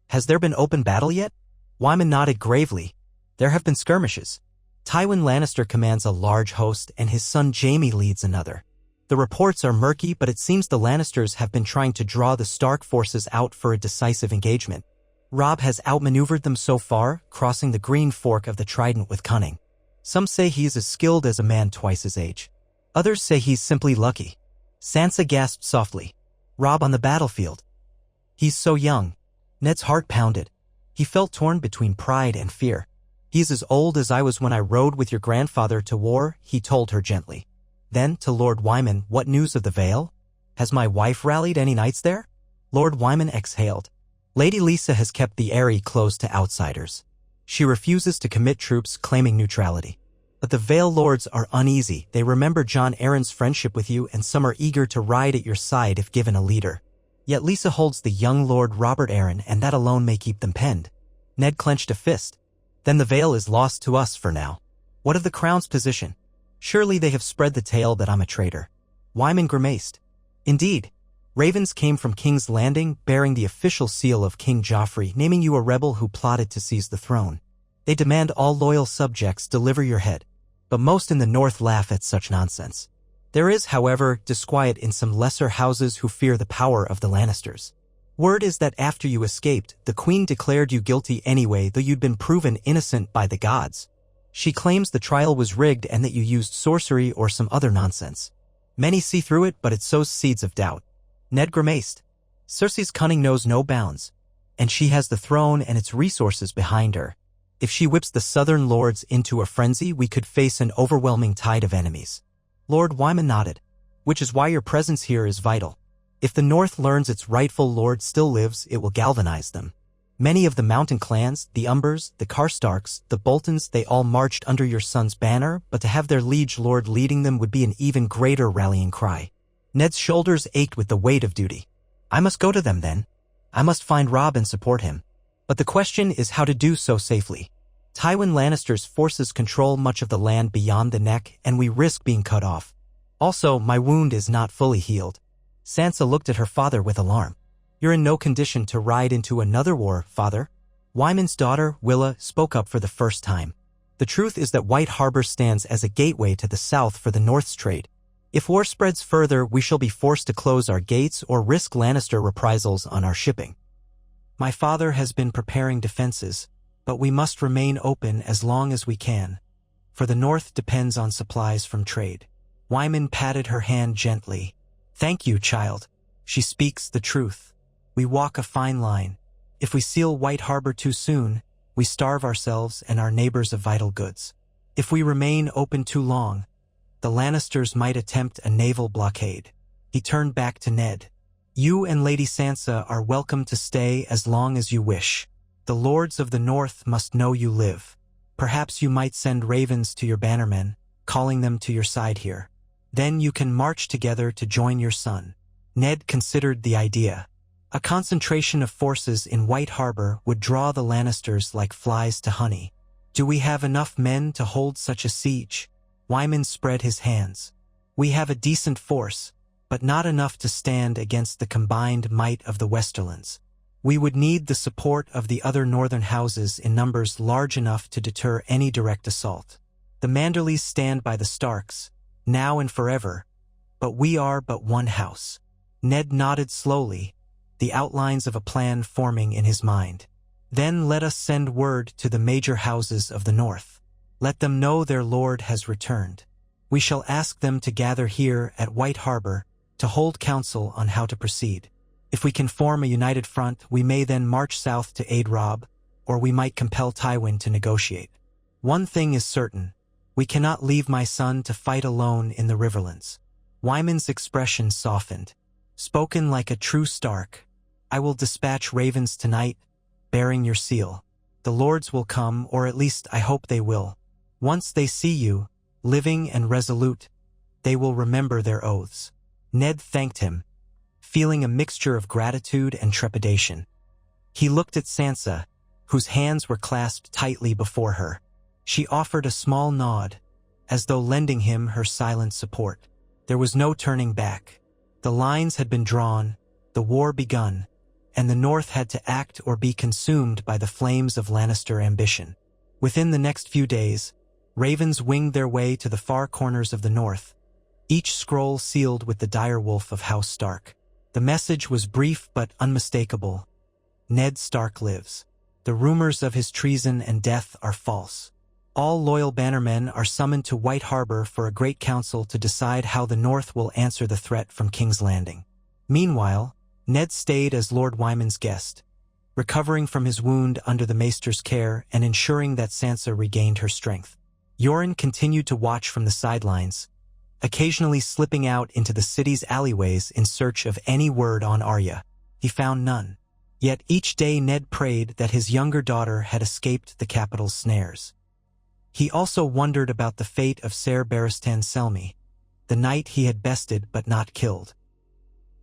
"Has there been open battle yet?" Wyman nodded gravely. "There have been skirmishes. Tywin Lannister commands a large host and his son Jaime leads another. The reports are murky, but it seems the Lannisters have been trying to draw the Stark forces out for a decisive engagement. Robb has outmaneuvered them so far, crossing the green fork of the Trident with cunning. Some say he is as skilled as a man twice his age. Others say he's simply lucky. Sansa gasped softly. Robb on the battlefield. He's so young. Ned's heart pounded. He felt torn between pride and fear. He's as old as I was when I rode with your grandfather to war, he told her gently. Then, to Lord Wyman, what news of the Vale? Has my wife rallied any knights there? Lord Wyman exhaled. Lady Lysa has kept the Eyrie closed to outsiders. She refuses to commit troops, claiming neutrality. But the Vale lords are uneasy. They remember Jon Arryn's friendship with you, and some are eager to ride at your side if given a leader. Yet Lysa holds the young Lord Robert Arryn, and that alone may keep them penned. Ned clenched a fist. Then the Vale is lost to us for now. What of the Crown's position? Surely they have spread the tale that I'm a traitor. Wyman grimaced. Indeed. Ravens came from King's Landing, bearing the official seal of King Joffrey, naming you a rebel who plotted to seize the throne. They demand all loyal subjects deliver your head. But most in the North laugh at such nonsense. There is, however, disquiet in some lesser houses who fear the power of the Lannisters. Word is that after you escaped, the Queen declared you guilty anyway, though you'd been proven innocent by the gods. She claims the trial was rigged and that you used sorcery or some other nonsense. Many see through it, but it sows seeds of doubt. Ned grimaced. Cersei's cunning knows no bounds, and she has the throne and its resources behind her. If she whips the southern lords into a frenzy, we could face an overwhelming tide of enemies. Lord Wyman nodded. Which is why your presence here is vital. If the North learns its rightful lord still lives, it will galvanize them. Many of the mountain clans, the Umbers, the Karstarks, the Boltons, they all marched under your son's banner, but to have their liege lord leading them would be an even greater rallying cry. Ned's shoulders ached with the weight of duty. I must go to them then. I must find Robb and support him. But the question is how to do so safely. Tywin Lannister's forces control much of the land beyond the Neck, and we risk being cut off. Also, my wound is not fully healed. Sansa looked at her father with alarm. You're in no condition to ride into another war, father. Wyman's daughter, Willa, spoke up for the first time. The truth is that White Harbor stands as a gateway to the south for the North's trade. If war spreads further, we shall be forced to close our gates or risk Lannister reprisals on our shipping. My father has been preparing defenses, but we must remain open as long as we can, for the North depends on supplies from trade. Wyman patted her hand gently. Thank you, child. She speaks the truth. We walk a fine line. If we seal White Harbor too soon, we starve ourselves and our neighbors of vital goods. If we remain open too long, the Lannisters might attempt a naval blockade. He turned back to Ned. You and Lady Sansa are welcome to stay as long as you wish. The lords of the North must know you live. Perhaps you might send ravens to your bannermen, calling them to your side here. Then you can march together to join your son. Ned considered the idea. A concentration of forces in White Harbor would draw the Lannisters like flies to honey. Do we have enough men to hold such a siege? Wyman spread his hands. We have a decent force, but not enough to stand against the combined might of the Westerlands. We would need the support of the other northern houses in numbers large enough to deter any direct assault. The Manderleys stand by the Starks, now and forever, but we are but one house. Ned nodded slowly, the outlines of a plan forming in his mind. Then let us send word to the major houses of the North. Let them know their lord has returned. We shall ask them to gather here at White Harbor to hold council on how to proceed. If we can form a united front, we may then march south to aid Robb, or we might compel Tywin to negotiate. One thing is certain. We cannot leave my son to fight alone in the Riverlands. Wyman's expression softened. Spoken like a true Stark. I will dispatch ravens tonight, bearing your seal. The lords will come, or at least I hope they will. Once they see you, living and resolute, they will remember their oaths. Ned thanked him, feeling a mixture of gratitude and trepidation. He looked at Sansa, whose hands were clasped tightly before her. She offered a small nod, as though lending him her silent support. There was no turning back. The lines had been drawn, the war begun, and the North had to act or be consumed by the flames of Lannister ambition. Within the next few days, ravens winged their way to the far corners of the North, each scroll sealed with the dire wolf of House Stark. The message was brief but unmistakable. Ned Stark lives. The rumors of his treason and death are false. All loyal bannermen are summoned to White Harbor for a great council to decide how the North will answer the threat from King's Landing. Meanwhile, Ned stayed as Lord Wyman's guest, recovering from his wound under the maester's care and ensuring that Sansa regained her strength. Yoren continued to watch from the sidelines, occasionally slipping out into the city's alleyways in search of any word on Arya. He found none. Yet each day Ned prayed that his younger daughter had escaped the capital's snares. He also wondered about the fate of Ser Barristan Selmy, the knight he had bested but not killed.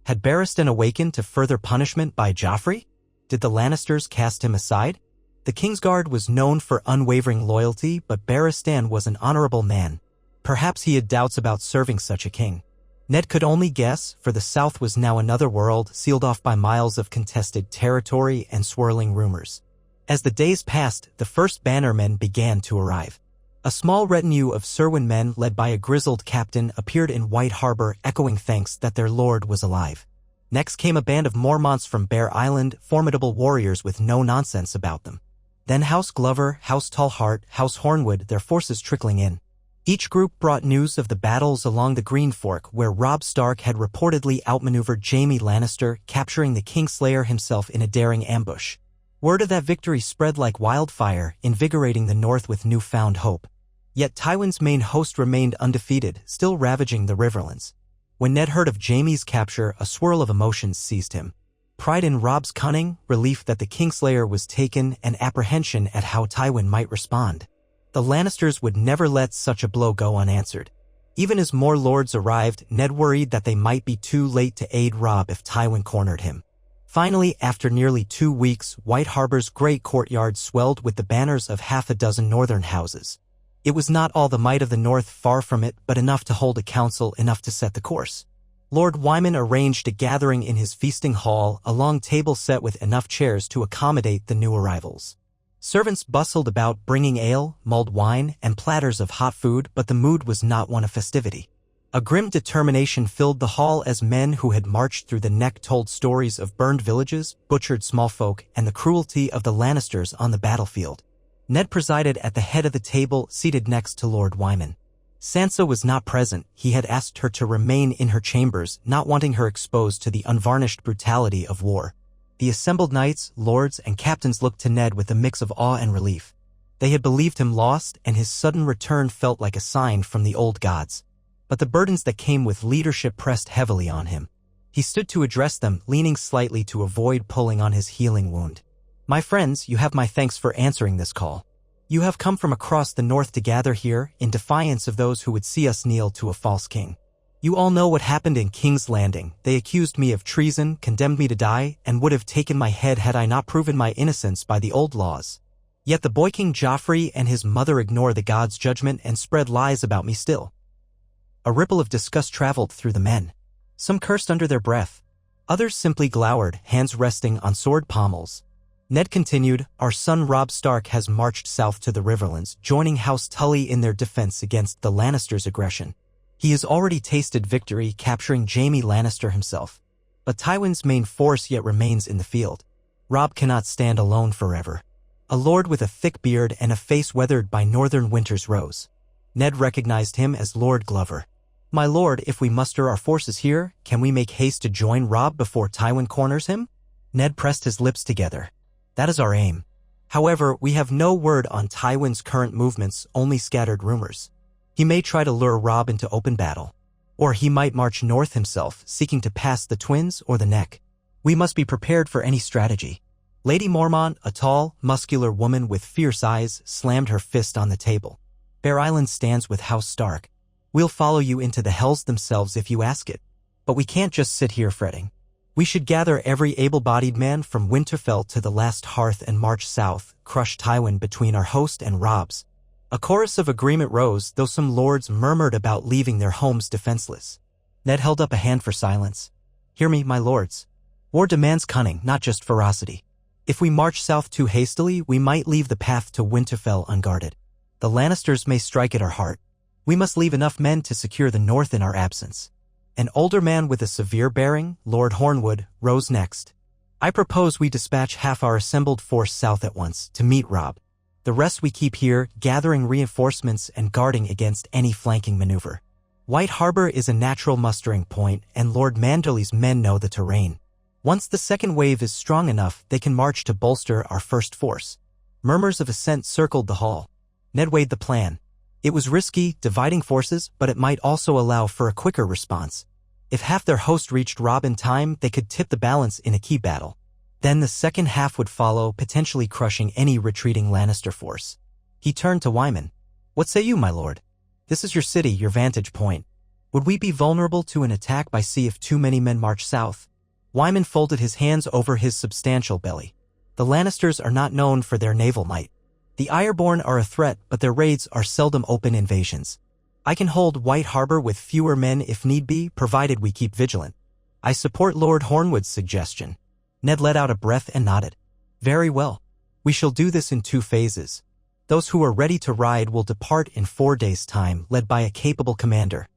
Had Barristan awakened to further punishment by Joffrey? Did the Lannisters cast him aside? The Kingsguard was known for unwavering loyalty, but Barristan was an honorable man. Perhaps he had doubts about serving such a king. Ned could only guess, for the South was now another world, sealed off by miles of contested territory and swirling rumors. As the days passed, the first bannermen began to arrive. A small retinue of Serwyn men led by a grizzled captain appeared in White Harbor, echoing thanks that their lord was alive. Next came a band of Mormonts from Bear Island, formidable warriors with no nonsense about them. Then House Glover, House Tallheart, House Hornwood, their forces trickling in. Each group brought news of the battles along the Green Fork, where Robb Stark had reportedly outmaneuvered Jaime Lannister, capturing the Kingslayer himself in a daring ambush. Word of that victory spread like wildfire, invigorating the North with newfound hope. Yet Tywin's main host remained undefeated, still ravaging the Riverlands. When Ned heard of Jaime's capture, a swirl of emotions seized him. Pride in Robb's cunning, relief that the Kingslayer was taken, and apprehension at how Tywin might respond. The Lannisters would never let such a blow go unanswered. Even as more lords arrived, Ned worried that they might be too late to aid Robb if Tywin cornered him. Finally, after nearly 2 weeks, White Harbor's great courtyard swelled with the banners of half a dozen northern houses. It was not all the might of the North, far from it, but enough to hold a council, enough to set the course. Lord Wyman arranged a gathering in his feasting hall, a long table set with enough chairs to accommodate the new arrivals. Servants bustled about bringing ale, mulled wine, and platters of hot food, but the mood was not one of festivity. A grim determination filled the hall as men who had marched through the neck told stories of burned villages, butchered small folk, and the cruelty of the Lannisters on the battlefield. Ned presided at the head of the table, seated next to Lord Wyman. Sansa was not present. He had asked her to remain in her chambers, not wanting her exposed to the unvarnished brutality of war. The assembled knights, lords, and captains looked to Ned with a mix of awe and relief. They had believed him lost, and his sudden return felt like a sign from the old gods. But the burdens that came with leadership pressed heavily on him. He stood to address them, leaning slightly to avoid pulling on his healing wound. "My friends, you have my thanks for answering this call. You have come from across the North to gather here, in defiance of those who would see us kneel to a false king. You all know what happened in King's Landing. They accused me of treason, condemned me to die, and would have taken my head had I not proven my innocence by the old laws. Yet the boy King Joffrey and his mother ignore the gods' judgment and spread lies about me still." A ripple of disgust traveled through the men. Some cursed under their breath. Others simply glowered, hands resting on sword pommels. Ned continued, "Our son Robb Stark has marched south to the Riverlands, joining House Tully in their defense against the Lannisters' aggression. He has already tasted victory, capturing Jaime Lannister himself. But Tywin's main force yet remains in the field. Robb cannot stand alone forever. A lord with a thick beard and a face weathered by northern winter's rose." Ned recognized him as Lord Glover. "My lord, if we muster our forces here, can we make haste to join Robb before Tywin corners him?" Ned pressed his lips together. "That is our aim. However, we have no word on Tywin's current movements, only scattered rumors. He may try to lure Robb into open battle. Or he might march north himself, seeking to pass the Twins or the Neck. We must be prepared for any strategy." Lady Mormont, a tall, muscular woman with fierce eyes, slammed her fist on the table. "Bear Island stands with House Stark. We'll follow you into the hells themselves if you ask it. But we can't just sit here fretting. We should gather every able-bodied man from Winterfell to the last hearth and march south, crush Tywin between our host and Robb's." A chorus of agreement rose, though some lords murmured about leaving their homes defenseless. Ned held up a hand for silence. "Hear me, my lords. War demands cunning, not just ferocity. If we march south too hastily, we might leave the path to Winterfell unguarded. The Lannisters may strike at our heart. We must leave enough men to secure the north in our absence. An older man with a severe bearing, Lord Hornwood, rose next. I propose we dispatch half our assembled force south at once to meet Robb. The rest we keep here, gathering reinforcements and guarding against any flanking maneuver. White Harbor is a natural mustering point, and Lord Manderley's men know the terrain. Once the second wave is strong enough, they can march to bolster our first force. Murmurs of assent circled the hall. Ned weighed the plan. It was risky, dividing forces, but it might also allow for a quicker response. If half their host reached Robb in time, they could tip the balance in a key battle. Then the second half would follow, potentially crushing any retreating Lannister force. He turned to Wyman. What say you, my lord? This is your city, your vantage point. Would we be vulnerable to an attack by sea if too many men march south? Wyman folded his hands over his substantial belly. The Lannisters are not known for their naval might. The Ironborn are a threat, but their raids are seldom open invasions. I can hold White Harbor with fewer men if need be, provided we keep vigilant. I support Lord Hornwood's suggestion. Ned let out a breath and nodded. Very well. We shall do this in 2 phases. Those who are ready to ride will depart in 4 days' time, led by a capable commander.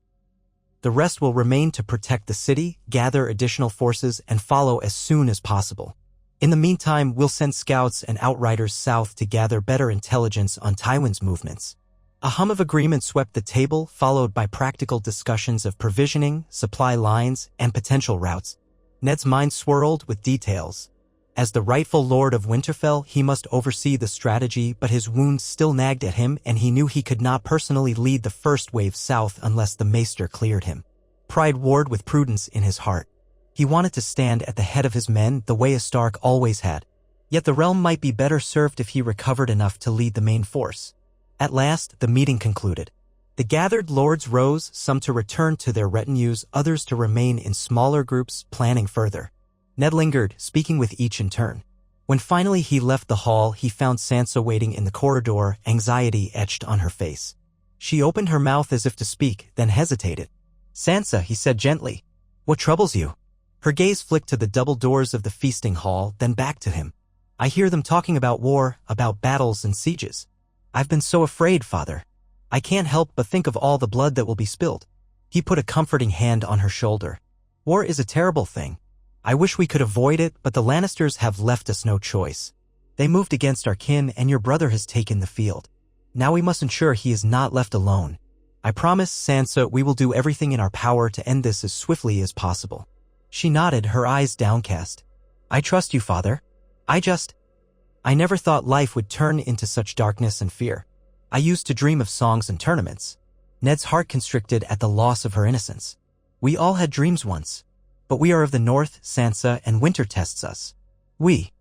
The rest will remain to protect the city, gather additional forces, and follow as soon as possible. In the meantime, we'll send scouts and outriders south to gather better intelligence on Tywin's movements. A hum of agreement swept the table, followed by practical discussions of provisioning, supply lines, and potential routes. Ned's mind swirled with details. As the rightful Lord of Winterfell, he must oversee the strategy, but his wounds still nagged at him, and he knew he could not personally lead the first wave south unless the Maester cleared him. Pride warred with prudence in his heart. He wanted to stand at the head of his men the way a Stark always had. Yet the realm might be better served if he recovered enough to lead the main force. At last, the meeting concluded. The gathered lords rose, some to return to their retinues, others to remain in smaller groups, planning further. Ned lingered, speaking with each in turn. When finally he left the hall, he found Sansa waiting in the corridor, anxiety etched on her face. She opened her mouth as if to speak, then hesitated. Sansa, he said gently. What troubles you? Her gaze flicked to the double doors of the feasting hall, then back to him. I hear them talking about war, about battles and sieges. I've been so afraid, father. I can't help but think of all the blood that will be spilled. He put a comforting hand on her shoulder. War is a terrible thing. I wish we could avoid it, but the Lannisters have left us no choice. They moved against our kin, and your brother has taken the field. Now we must ensure he is not left alone. I promise, Sansa, we will do everything in our power to end this as swiftly as possible. She nodded, her eyes downcast. I trust you, father. I never thought life would turn into such darkness and fear. I used to dream of songs and tournaments. Ned's heart constricted at the loss of her innocence. We all had dreams once. But we are of the north, Sansa, and winter tests us. We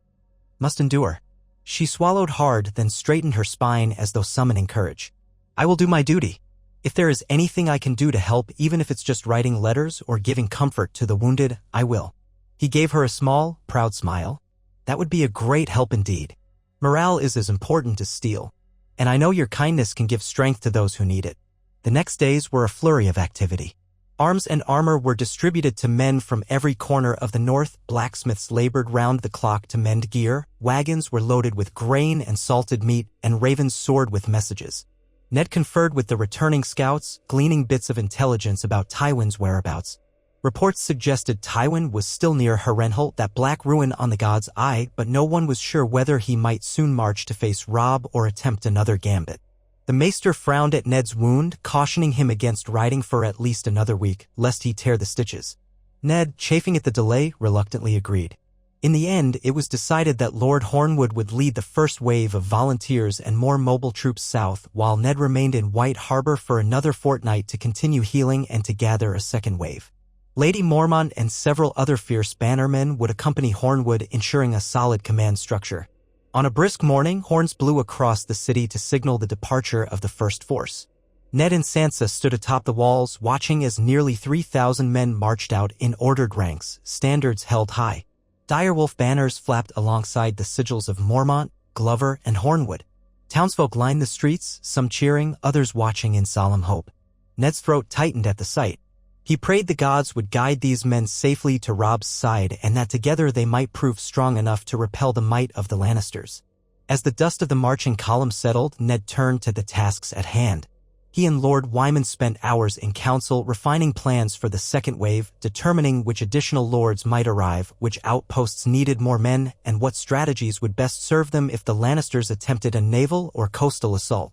must endure. She swallowed hard, then straightened her spine as though summoning courage. I will do my duty. If there is anything I can do to help, even if it's just writing letters or giving comfort to the wounded, I will. He gave her a small, proud smile. That would be a great help indeed. Morale is as important as steel. And I know your kindness can give strength to those who need it. The next days were a flurry of activity. Arms and armor were distributed to men from every corner of the north, blacksmiths labored round the clock to mend gear, wagons were loaded with grain and salted meat, and ravens soared with messages. Ned conferred with the returning scouts, gleaning bits of intelligence about Tywin's whereabouts. Reports suggested Tywin was still near Harrenhal, that black ruin on the God's Eye, but no one was sure whether he might soon march to face Robb or attempt another gambit. The Maester frowned at Ned's wound, cautioning him against riding for at least another week, lest he tear the stitches. Ned, chafing at the delay, reluctantly agreed. In the end, it was decided that Lord Hornwood would lead the first wave of volunteers and more mobile troops south, while Ned remained in White Harbor for another fortnight to continue healing and to gather a second wave. Lady Mormont and several other fierce bannermen would accompany Hornwood, ensuring a solid command structure. On a brisk morning, horns blew across the city to signal the departure of the first force. Ned and Sansa stood atop the walls, watching as nearly 3,000 men marched out in ordered ranks, standards held high. Direwolf banners flapped alongside the sigils of Mormont, Glover, and Hornwood. Townsfolk lined the streets, some cheering, others watching in solemn hope. Ned's throat tightened at the sight. He prayed the gods would guide these men safely to Robb's side and that together they might prove strong enough to repel the might of the Lannisters. As the dust of the marching column settled, Ned turned to the tasks at hand. He and Lord Wyman spent hours in council refining plans for the second wave, determining which additional lords might arrive, which outposts needed more men, and what strategies would best serve them if the Lannisters attempted a naval or coastal assault.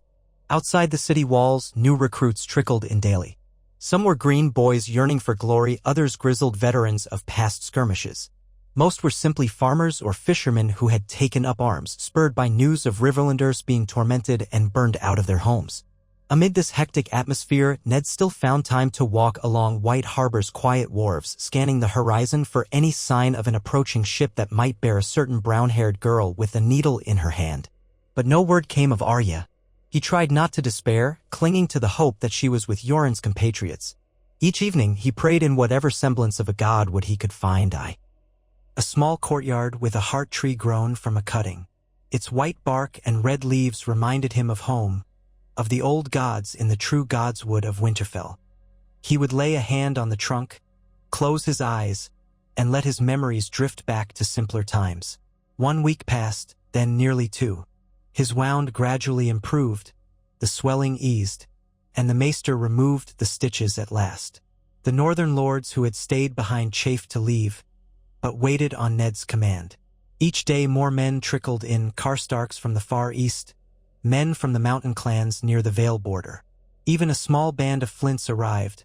Outside the city walls, new recruits trickled in daily. Some were green boys yearning for glory, others grizzled veterans of past skirmishes. Most were simply farmers or fishermen who had taken up arms, spurred by news of Riverlanders being tormented and burned out of their homes. Amid this hectic atmosphere, Ned still found time to walk along White Harbor's quiet wharves, scanning the horizon for any sign of an approaching ship that might bear a certain brown-haired girl with a needle in her hand. But no word came of Arya. He tried not to despair, clinging to the hope that she was with Yoren's compatriots. Each evening, he prayed in whatever semblance of a god would he could find. A small courtyard with a heart tree grown from a cutting. Its white bark and red leaves reminded him of home, of the old gods in the true gods' wood of Winterfell. He would lay a hand on the trunk, close his eyes, and let his memories drift back to simpler times. 1 week passed, then nearly 2. His wound gradually improved, the swelling eased, and the maester removed the stitches at last. The northern lords who had stayed behind chafed to leave, but waited on Ned's command. Each day more men trickled in, Karstarks from the far east, men from the mountain clans near the Vale border. Even a small band of Flints arrived,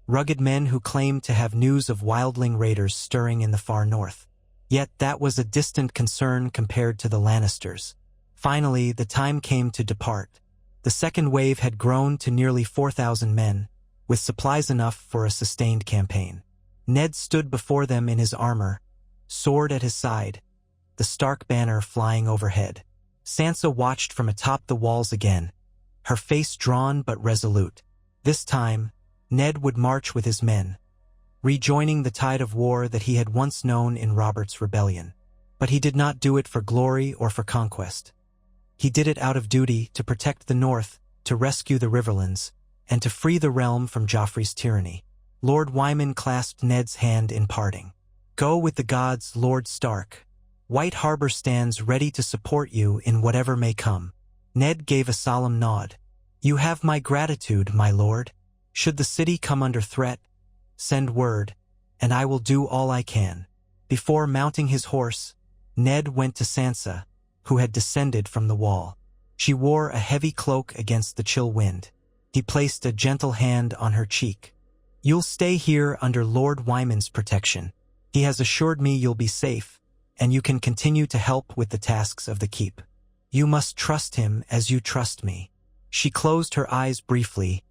rugged men who claimed to have news of wildling raiders stirring in the far north. Yet that was a distant concern compared to the Lannisters. Finally, the time came to depart. The second wave had grown to nearly 4,000 men, with supplies enough for a sustained campaign. Ned stood before them in his armor, sword at his side, the Stark banner flying overhead. Sansa watched from atop the walls again, her face drawn but resolute. This time, Ned would march with his men, rejoining the tide of war that he had once known in Robert's rebellion. But he did not do it for glory or for conquest. He did it out of duty to protect the North, to rescue the Riverlands, and to free the realm from Joffrey's tyranny. Lord Wyman clasped Ned's hand in parting. "Go with the gods, Lord Stark. White Harbor stands ready to support you in whatever may come." Ned gave a solemn nod. "You have my gratitude, my lord. Should the city come under threat, send word, and I will do all I can." Before mounting his horse, Ned went to Sansa, who had descended from the wall. She wore a heavy cloak against the chill wind. He placed a gentle hand on her cheek. "You'll stay here under Lord Wyman's protection. He has assured me you'll be safe, and you can continue to help with the tasks of the keep. You must trust him as you trust me." She closed her eyes briefly,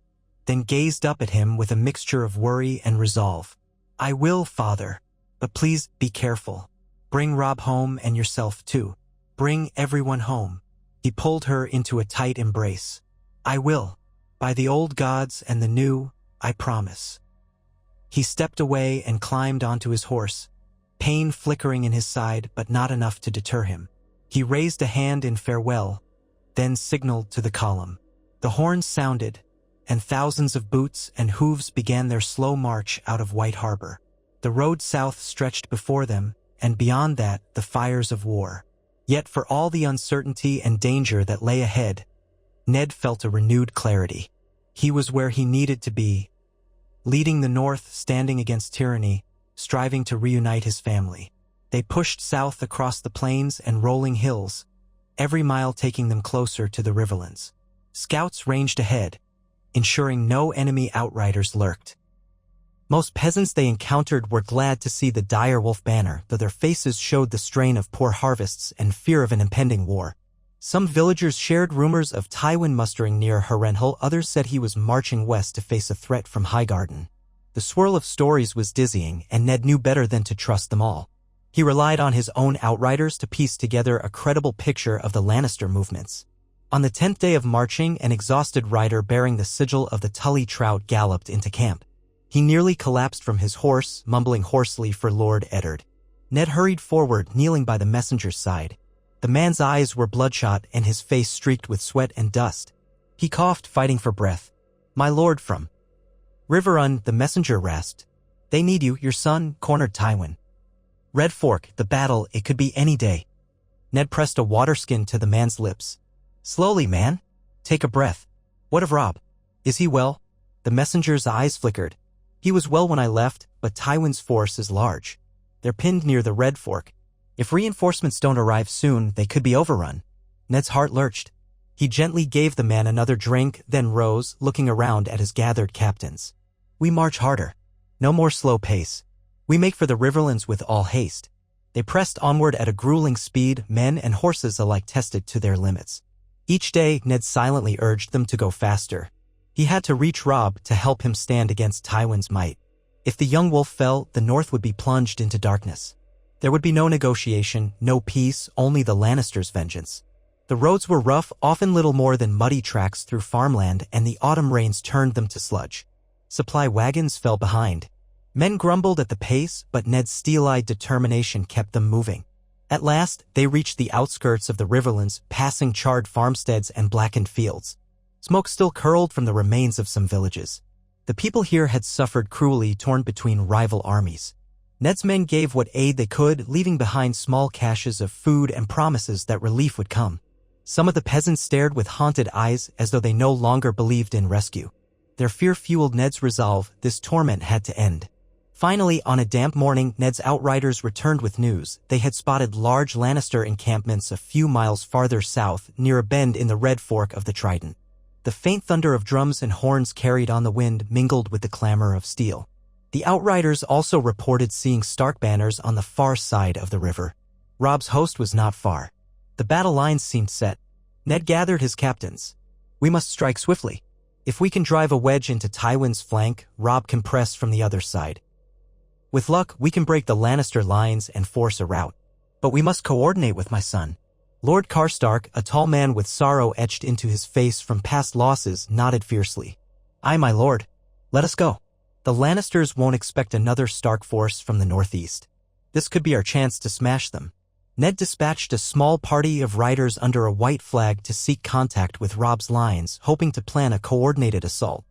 then gazed up at him with a mixture of worry and resolve. "I will, father, but please be careful. Bring Robb home and yourself too. Bring everyone home." He pulled her into a tight embrace. "I will. By the old gods and the new, I promise." He stepped away and climbed onto his horse, pain flickering in his side but not enough to deter him. He raised a hand in farewell, then signaled to the column. The horns sounded, and thousands of boots and hooves began their slow march out of White Harbor. The road south stretched before them, and beyond that, the fires of war. Yet for all the uncertainty and danger that lay ahead, Ned felt a renewed clarity. He was where he needed to be, leading the North, standing against tyranny, striving to reunite his family. They pushed south across the plains and rolling hills, every mile taking them closer to the Riverlands. Scouts ranged ahead, ensuring no enemy outriders lurked. Most peasants they encountered were glad to see the direwolf banner, though their faces showed the strain of poor harvests and fear of an impending war. Some villagers shared rumors of Tywin mustering near Harrenhal, others said he was marching west to face a threat from Highgarden. The swirl of stories was dizzying, and Ned knew better than to trust them all. He relied on his own outriders to piece together a credible picture of the Lannister movements. On the 10th day of marching, an exhausted rider bearing the sigil of the Tully Trout galloped into camp. He nearly collapsed from his horse, mumbling hoarsely for Lord Eddard. Ned hurried forward, kneeling by the messenger's side. The man's eyes were bloodshot and his face streaked with sweat and dust. He coughed, fighting for breath. "My lord from Riverrun," the messenger rasped. "They need you. Your son cornered Tywin. Red Fork, the battle, it could be any day." Ned pressed a waterskin to the man's lips. "Slowly, man. Take a breath. What of Robb?" Is he well? The messenger's eyes flickered. He was well when I left, but Tywin's force is large. They're pinned near the Red Fork. If reinforcements don't arrive soon, they could be overrun. Ned's heart lurched. He gently gave the man another drink, then rose, looking around at his gathered captains. We march harder. No more slow pace. We make for the Riverlands with all haste. They pressed onward at a grueling speed, men and horses alike tested to their limits. Each day, Ned silently urged them to go faster. He had to reach Robb to help him stand against Tywin's might. If the young wolf fell, the North would be plunged into darkness. There would be no negotiation, no peace, only the Lannisters' vengeance. The roads were rough, often little more than muddy tracks through farmland, and the autumn rains turned them to sludge. Supply wagons fell behind. Men grumbled at the pace, but Ned's steel-eyed determination kept them moving. At last, they reached the outskirts of the Riverlands, passing charred farmsteads and blackened fields. Smoke still curled from the remains of some villages. The people here had suffered cruelly, torn between rival armies. Ned's men gave what aid they could, leaving behind small caches of food and promises that relief would come. Some of the peasants stared with haunted eyes as though they no longer believed in rescue. Their fear fueled Ned's resolve. This torment had to end. Finally, on a damp morning, Ned's outriders returned with news. They had spotted large Lannister encampments a few miles farther south, near a bend in the Red Fork of the Trident. The faint thunder of drums and horns carried on the wind mingled with the clamor of steel. The outriders also reported seeing Stark banners on the far side of the river. Robb's host was not far. The battle lines seemed set. Ned gathered his captains. We must strike swiftly. If we can drive a wedge into Tywin's flank, Robb can press from the other side. With luck, we can break the Lannister lines and force a rout. But we must coordinate with my son. Lord Karstark, a tall man with sorrow etched into his face from past losses, nodded fiercely. Aye, my lord. Let us go. The Lannisters won't expect another Stark force from the northeast. This could be our chance to smash them. Ned dispatched a small party of riders under a white flag to seek contact with Robb's lines, hoping to plan a coordinated assault.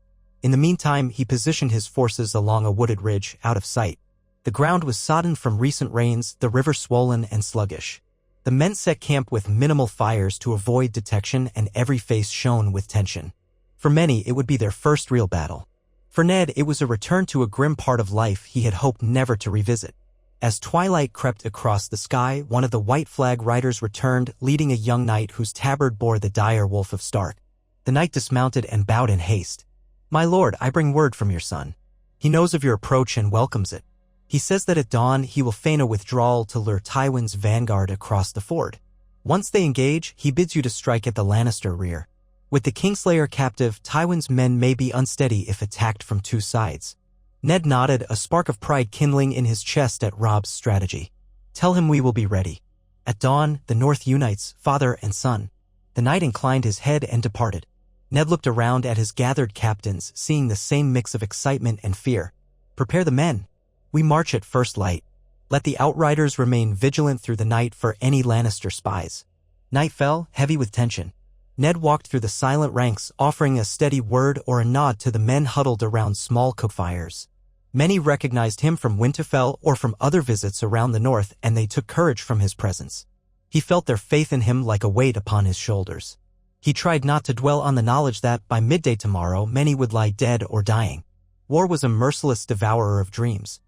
In the meantime, he positioned his forces along a wooded ridge, out of sight. The ground was sodden from recent rains, the river swollen and sluggish. The men set camp with minimal fires to avoid detection, and every face shone with tension. For many, it would be their first real battle. For Ned, it was a return to a grim part of life he had hoped never to revisit. As twilight crept across the sky, one of the white flag riders returned, leading a young knight whose tabard bore the dire Wolf of Stark. The knight dismounted and bowed in haste. My lord, I bring word from your son. He knows of your approach and welcomes it. He says that at dawn he will feign a withdrawal to lure Tywin's vanguard across the ford. Once they engage, he bids you to strike at the Lannister rear. With the Kingslayer captive, Tywin's men may be unsteady if attacked from two sides. Ned nodded, a spark of pride kindling in his chest at Robb's strategy. Tell him we will be ready. At dawn, the North unites, father and son. The knight inclined his head and departed. Ned looked around at his gathered captains, seeing the same mix of excitement and fear. Prepare the men. We march at first light. Let the outriders remain vigilant through the night for any Lannister spies. Night fell, heavy with tension. Ned walked through the silent ranks, offering a steady word or a nod to the men huddled around small cookfires. Many recognized him from Winterfell or from other visits around the north, and they took courage from his presence. He felt their faith in him like a weight upon his shoulders. He tried not to dwell on the knowledge that, by midday tomorrow, many would lie dead or dying. War was a merciless devourer of dreams.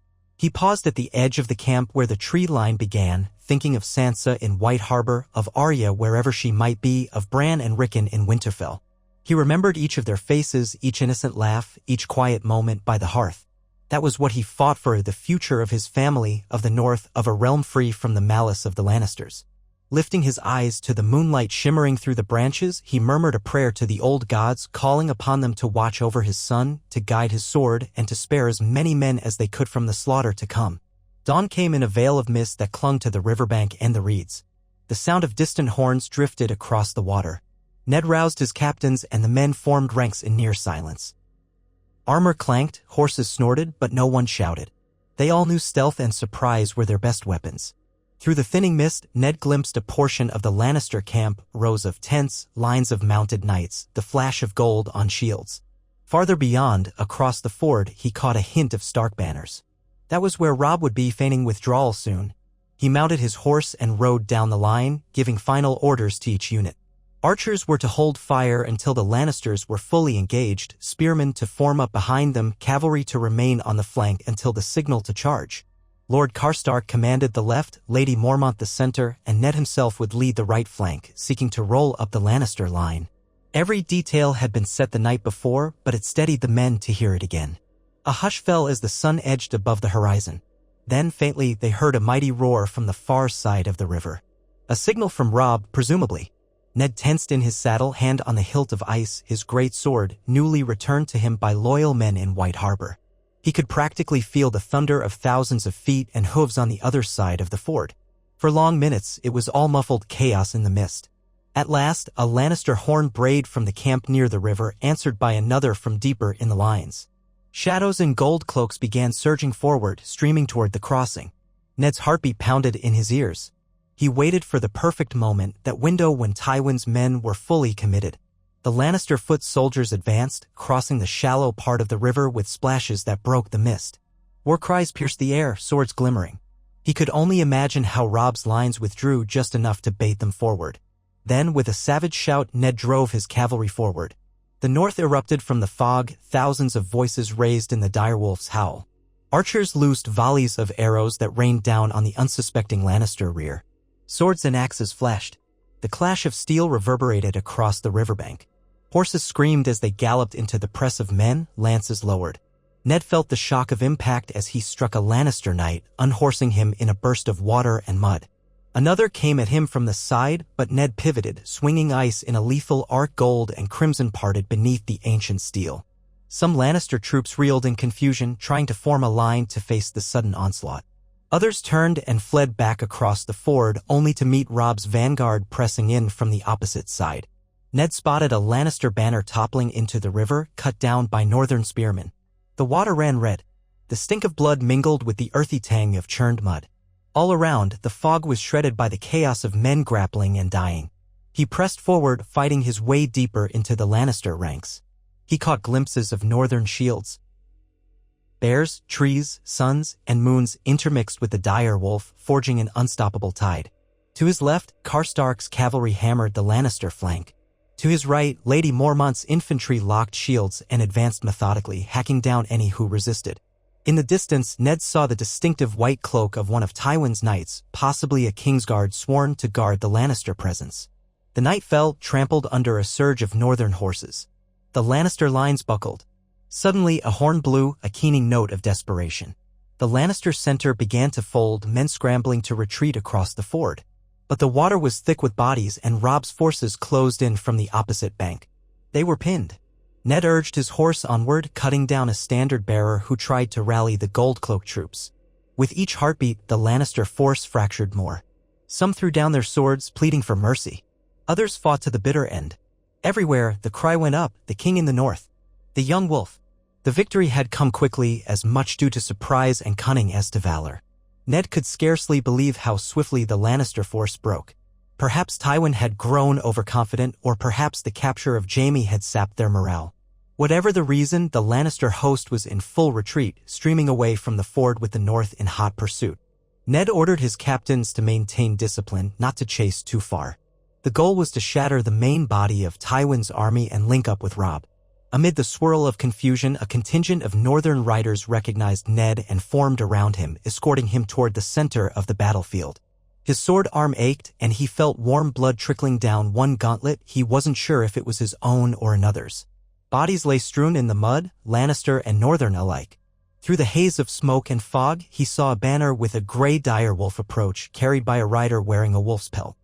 He paused at the edge of the camp where the tree line began, thinking of Sansa in White Harbor, of Arya wherever she might be, of Bran and Rickon in Winterfell. He remembered each of their faces, each innocent laugh, each quiet moment by the hearth. That was what he fought for, the future of his family, of the North, of a realm free from the malice of the Lannisters. Lifting his eyes to the moonlight shimmering through the branches, he murmured a prayer to the old gods, calling upon them to watch over his son, to guide his sword, and to spare as many men as they could from the slaughter to come. Dawn came in a veil of mist that clung to the riverbank and the reeds. The sound of distant horns drifted across the water. Ned roused his captains, and the men formed ranks in near silence. Armor clanked, horses snorted, but no one shouted. They all knew stealth and surprise were their best weapons. Through the thinning mist, Ned glimpsed a portion of the Lannister camp, rows of tents, lines of mounted knights, the flash of gold on shields. Farther beyond, across the ford, he caught a hint of Stark banners. That was where Robb would be, feigning withdrawal soon. He mounted his horse and rode down the line, giving final orders to each unit. Archers were to hold fire until the Lannisters were fully engaged, spearmen to form up behind them, cavalry to remain on the flank until the signal to charge. Lord Karstark commanded the left, Lady Mormont the center, and Ned himself would lead the right flank, seeking to roll up the Lannister line. Every detail had been set the night before, but it steadied the men to hear it again. A hush fell as the sun edged above the horizon. Then, faintly, they heard a mighty roar from the far side of the river. A signal from Robb, presumably. Ned tensed in his saddle, hand on the hilt of ice, his great sword, newly returned to him by loyal men in White Harbor. He could practically feel the thunder of thousands of feet and hooves on the other side of the ford. For long minutes, it was all muffled chaos in the mist. At last, a Lannister horn brayed from the camp near the river, answered by another from deeper in the lines. Shadows in gold cloaks began surging forward, streaming toward the crossing. Ned's heartbeat pounded in his ears. He waited for the perfect moment, that window when Tywin's men were fully committed. The Lannister foot soldiers advanced, crossing the shallow part of the river with splashes that broke the mist. War cries pierced the air, swords glimmering. He could only imagine how Robb's lines withdrew just enough to bait them forward. Then, with a savage shout, Ned drove his cavalry forward. The north erupted from the fog, thousands of voices raised in the direwolf's howl. Archers loosed volleys of arrows that rained down on the unsuspecting Lannister rear. Swords and axes flashed. The clash of steel reverberated across the riverbank. Horses screamed as they galloped into the press of men, lances lowered. Ned felt the shock of impact as he struck a Lannister knight, unhorsing him in a burst of water and mud. Another came at him from the side, but Ned pivoted, swinging ice in a lethal arc. Gold and crimson parted beneath the ancient steel. Some Lannister troops reeled in confusion, trying to form a line to face the sudden onslaught. Others turned and fled back across the ford, only to meet Robb's vanguard pressing in from the opposite side. Ned spotted a Lannister banner toppling into the river, cut down by northern spearmen. The water ran red. The stink of blood mingled with the earthy tang of churned mud. All around, the fog was shredded by the chaos of men grappling and dying. He pressed forward, fighting his way deeper into the Lannister ranks. He caught glimpses of northern shields. Bears, trees, suns, and moons intermixed with the dire wolf, forging an unstoppable tide. To his left, Karstark's cavalry hammered the Lannister flank. To his right, Lady Mormont's infantry locked shields and advanced methodically, hacking down any who resisted. In the distance, Ned saw the distinctive white cloak of one of Tywin's knights, possibly a Kingsguard sworn to guard the Lannister presence. The knight fell, trampled under a surge of northern horses. The Lannister lines buckled. Suddenly, a horn blew, a keening note of desperation. The Lannister center began to fold, men scrambling to retreat across the ford. But the water was thick with bodies, and Robb's forces closed in from the opposite bank. They were pinned. Ned urged his horse onward, cutting down a standard-bearer who tried to rally the Goldcloak troops. With each heartbeat, the Lannister force fractured more. Some threw down their swords, pleading for mercy. Others fought to the bitter end. Everywhere, the cry went up, the king in the north. The young wolf. The victory had come quickly, as much due to surprise and cunning as to valor. Ned could scarcely believe how swiftly the Lannister force broke. Perhaps Tywin had grown overconfident, or perhaps the capture of Jaime had sapped their morale. Whatever the reason, the Lannister host was in full retreat, streaming away from the ford with the north in hot pursuit. Ned ordered his captains to maintain discipline, not to chase too far. The goal was to shatter the main body of Tywin's army and link up with Robb. Amid the swirl of confusion, a contingent of northern riders recognized Ned and formed around him, escorting him toward the center of the battlefield. His sword arm ached, and he felt warm blood trickling down one gauntlet. He wasn't sure if it was his own or another's. Bodies lay strewn in the mud, Lannister and Northern alike. Through the haze of smoke and fog, he saw a banner with a gray direwolf approach, carried by a rider wearing a wolf's pelt.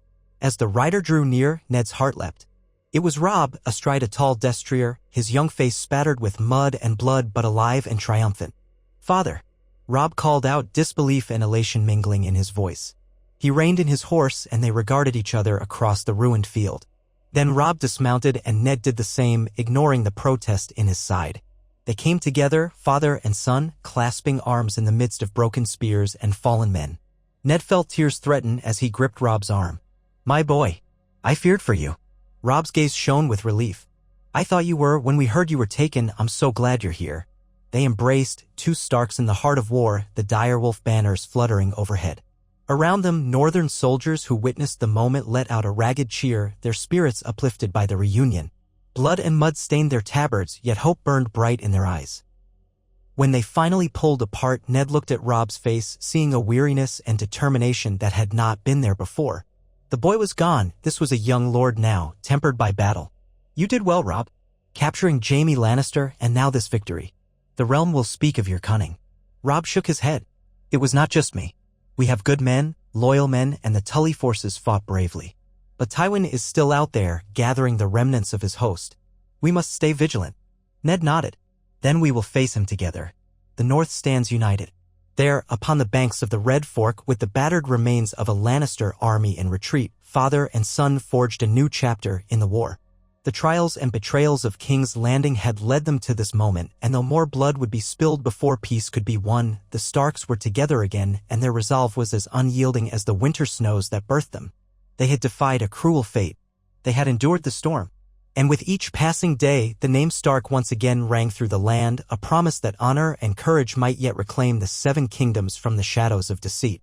As the rider drew near, Ned's heart leapt. It was Robb, astride a tall destrier, his young face spattered with mud and blood but alive and triumphant. "Father!" Robb called out, disbelief and elation mingling in his voice. He reined in his horse, and they regarded each other across the ruined field. Then Robb dismounted, and Ned did the same, ignoring the protest in his side. They came together, father and son, clasping arms in the midst of broken spears and fallen men. Ned felt tears threaten as he gripped Robb's arm. "My boy, I feared for you." Robb's gaze shone with relief. "I thought you were when we heard you were taken. I'm so glad you're here." They embraced, two Starks in the heart of war, the direwolf banners fluttering overhead. Around them, northern soldiers who witnessed the moment let out a ragged cheer, their spirits uplifted by the reunion. Blood and mud stained their tabards, yet hope burned bright in their eyes. When they finally pulled apart, Ned looked at Rob's face, seeing a weariness and determination that had not been there before. The boy was gone. This was a young lord now, tempered by battle. You did well, Rob. Capturing Jaime Lannister, and now this victory. The realm will speak of your cunning. Rob shook his head. It was not just me. We have good men, loyal men, and the Tully forces fought bravely. But Tywin is still out there, gathering the remnants of his host. We must stay vigilant. Ned nodded. Then we will face him together. The North stands united. There, upon the banks of the Red Fork, with the battered remains of a Lannister army in retreat, father and son forged a new chapter in the war. The trials and betrayals of King's Landing had led them to this moment, and though more blood would be spilled before peace could be won, the Starks were together again, and their resolve was as unyielding as the winter snows that birthed them. They had defied a cruel fate. They had endured the storm. And with each passing day, the name Stark once again rang through the land, a promise that honor and courage might yet reclaim the Seven Kingdoms from the shadows of deceit.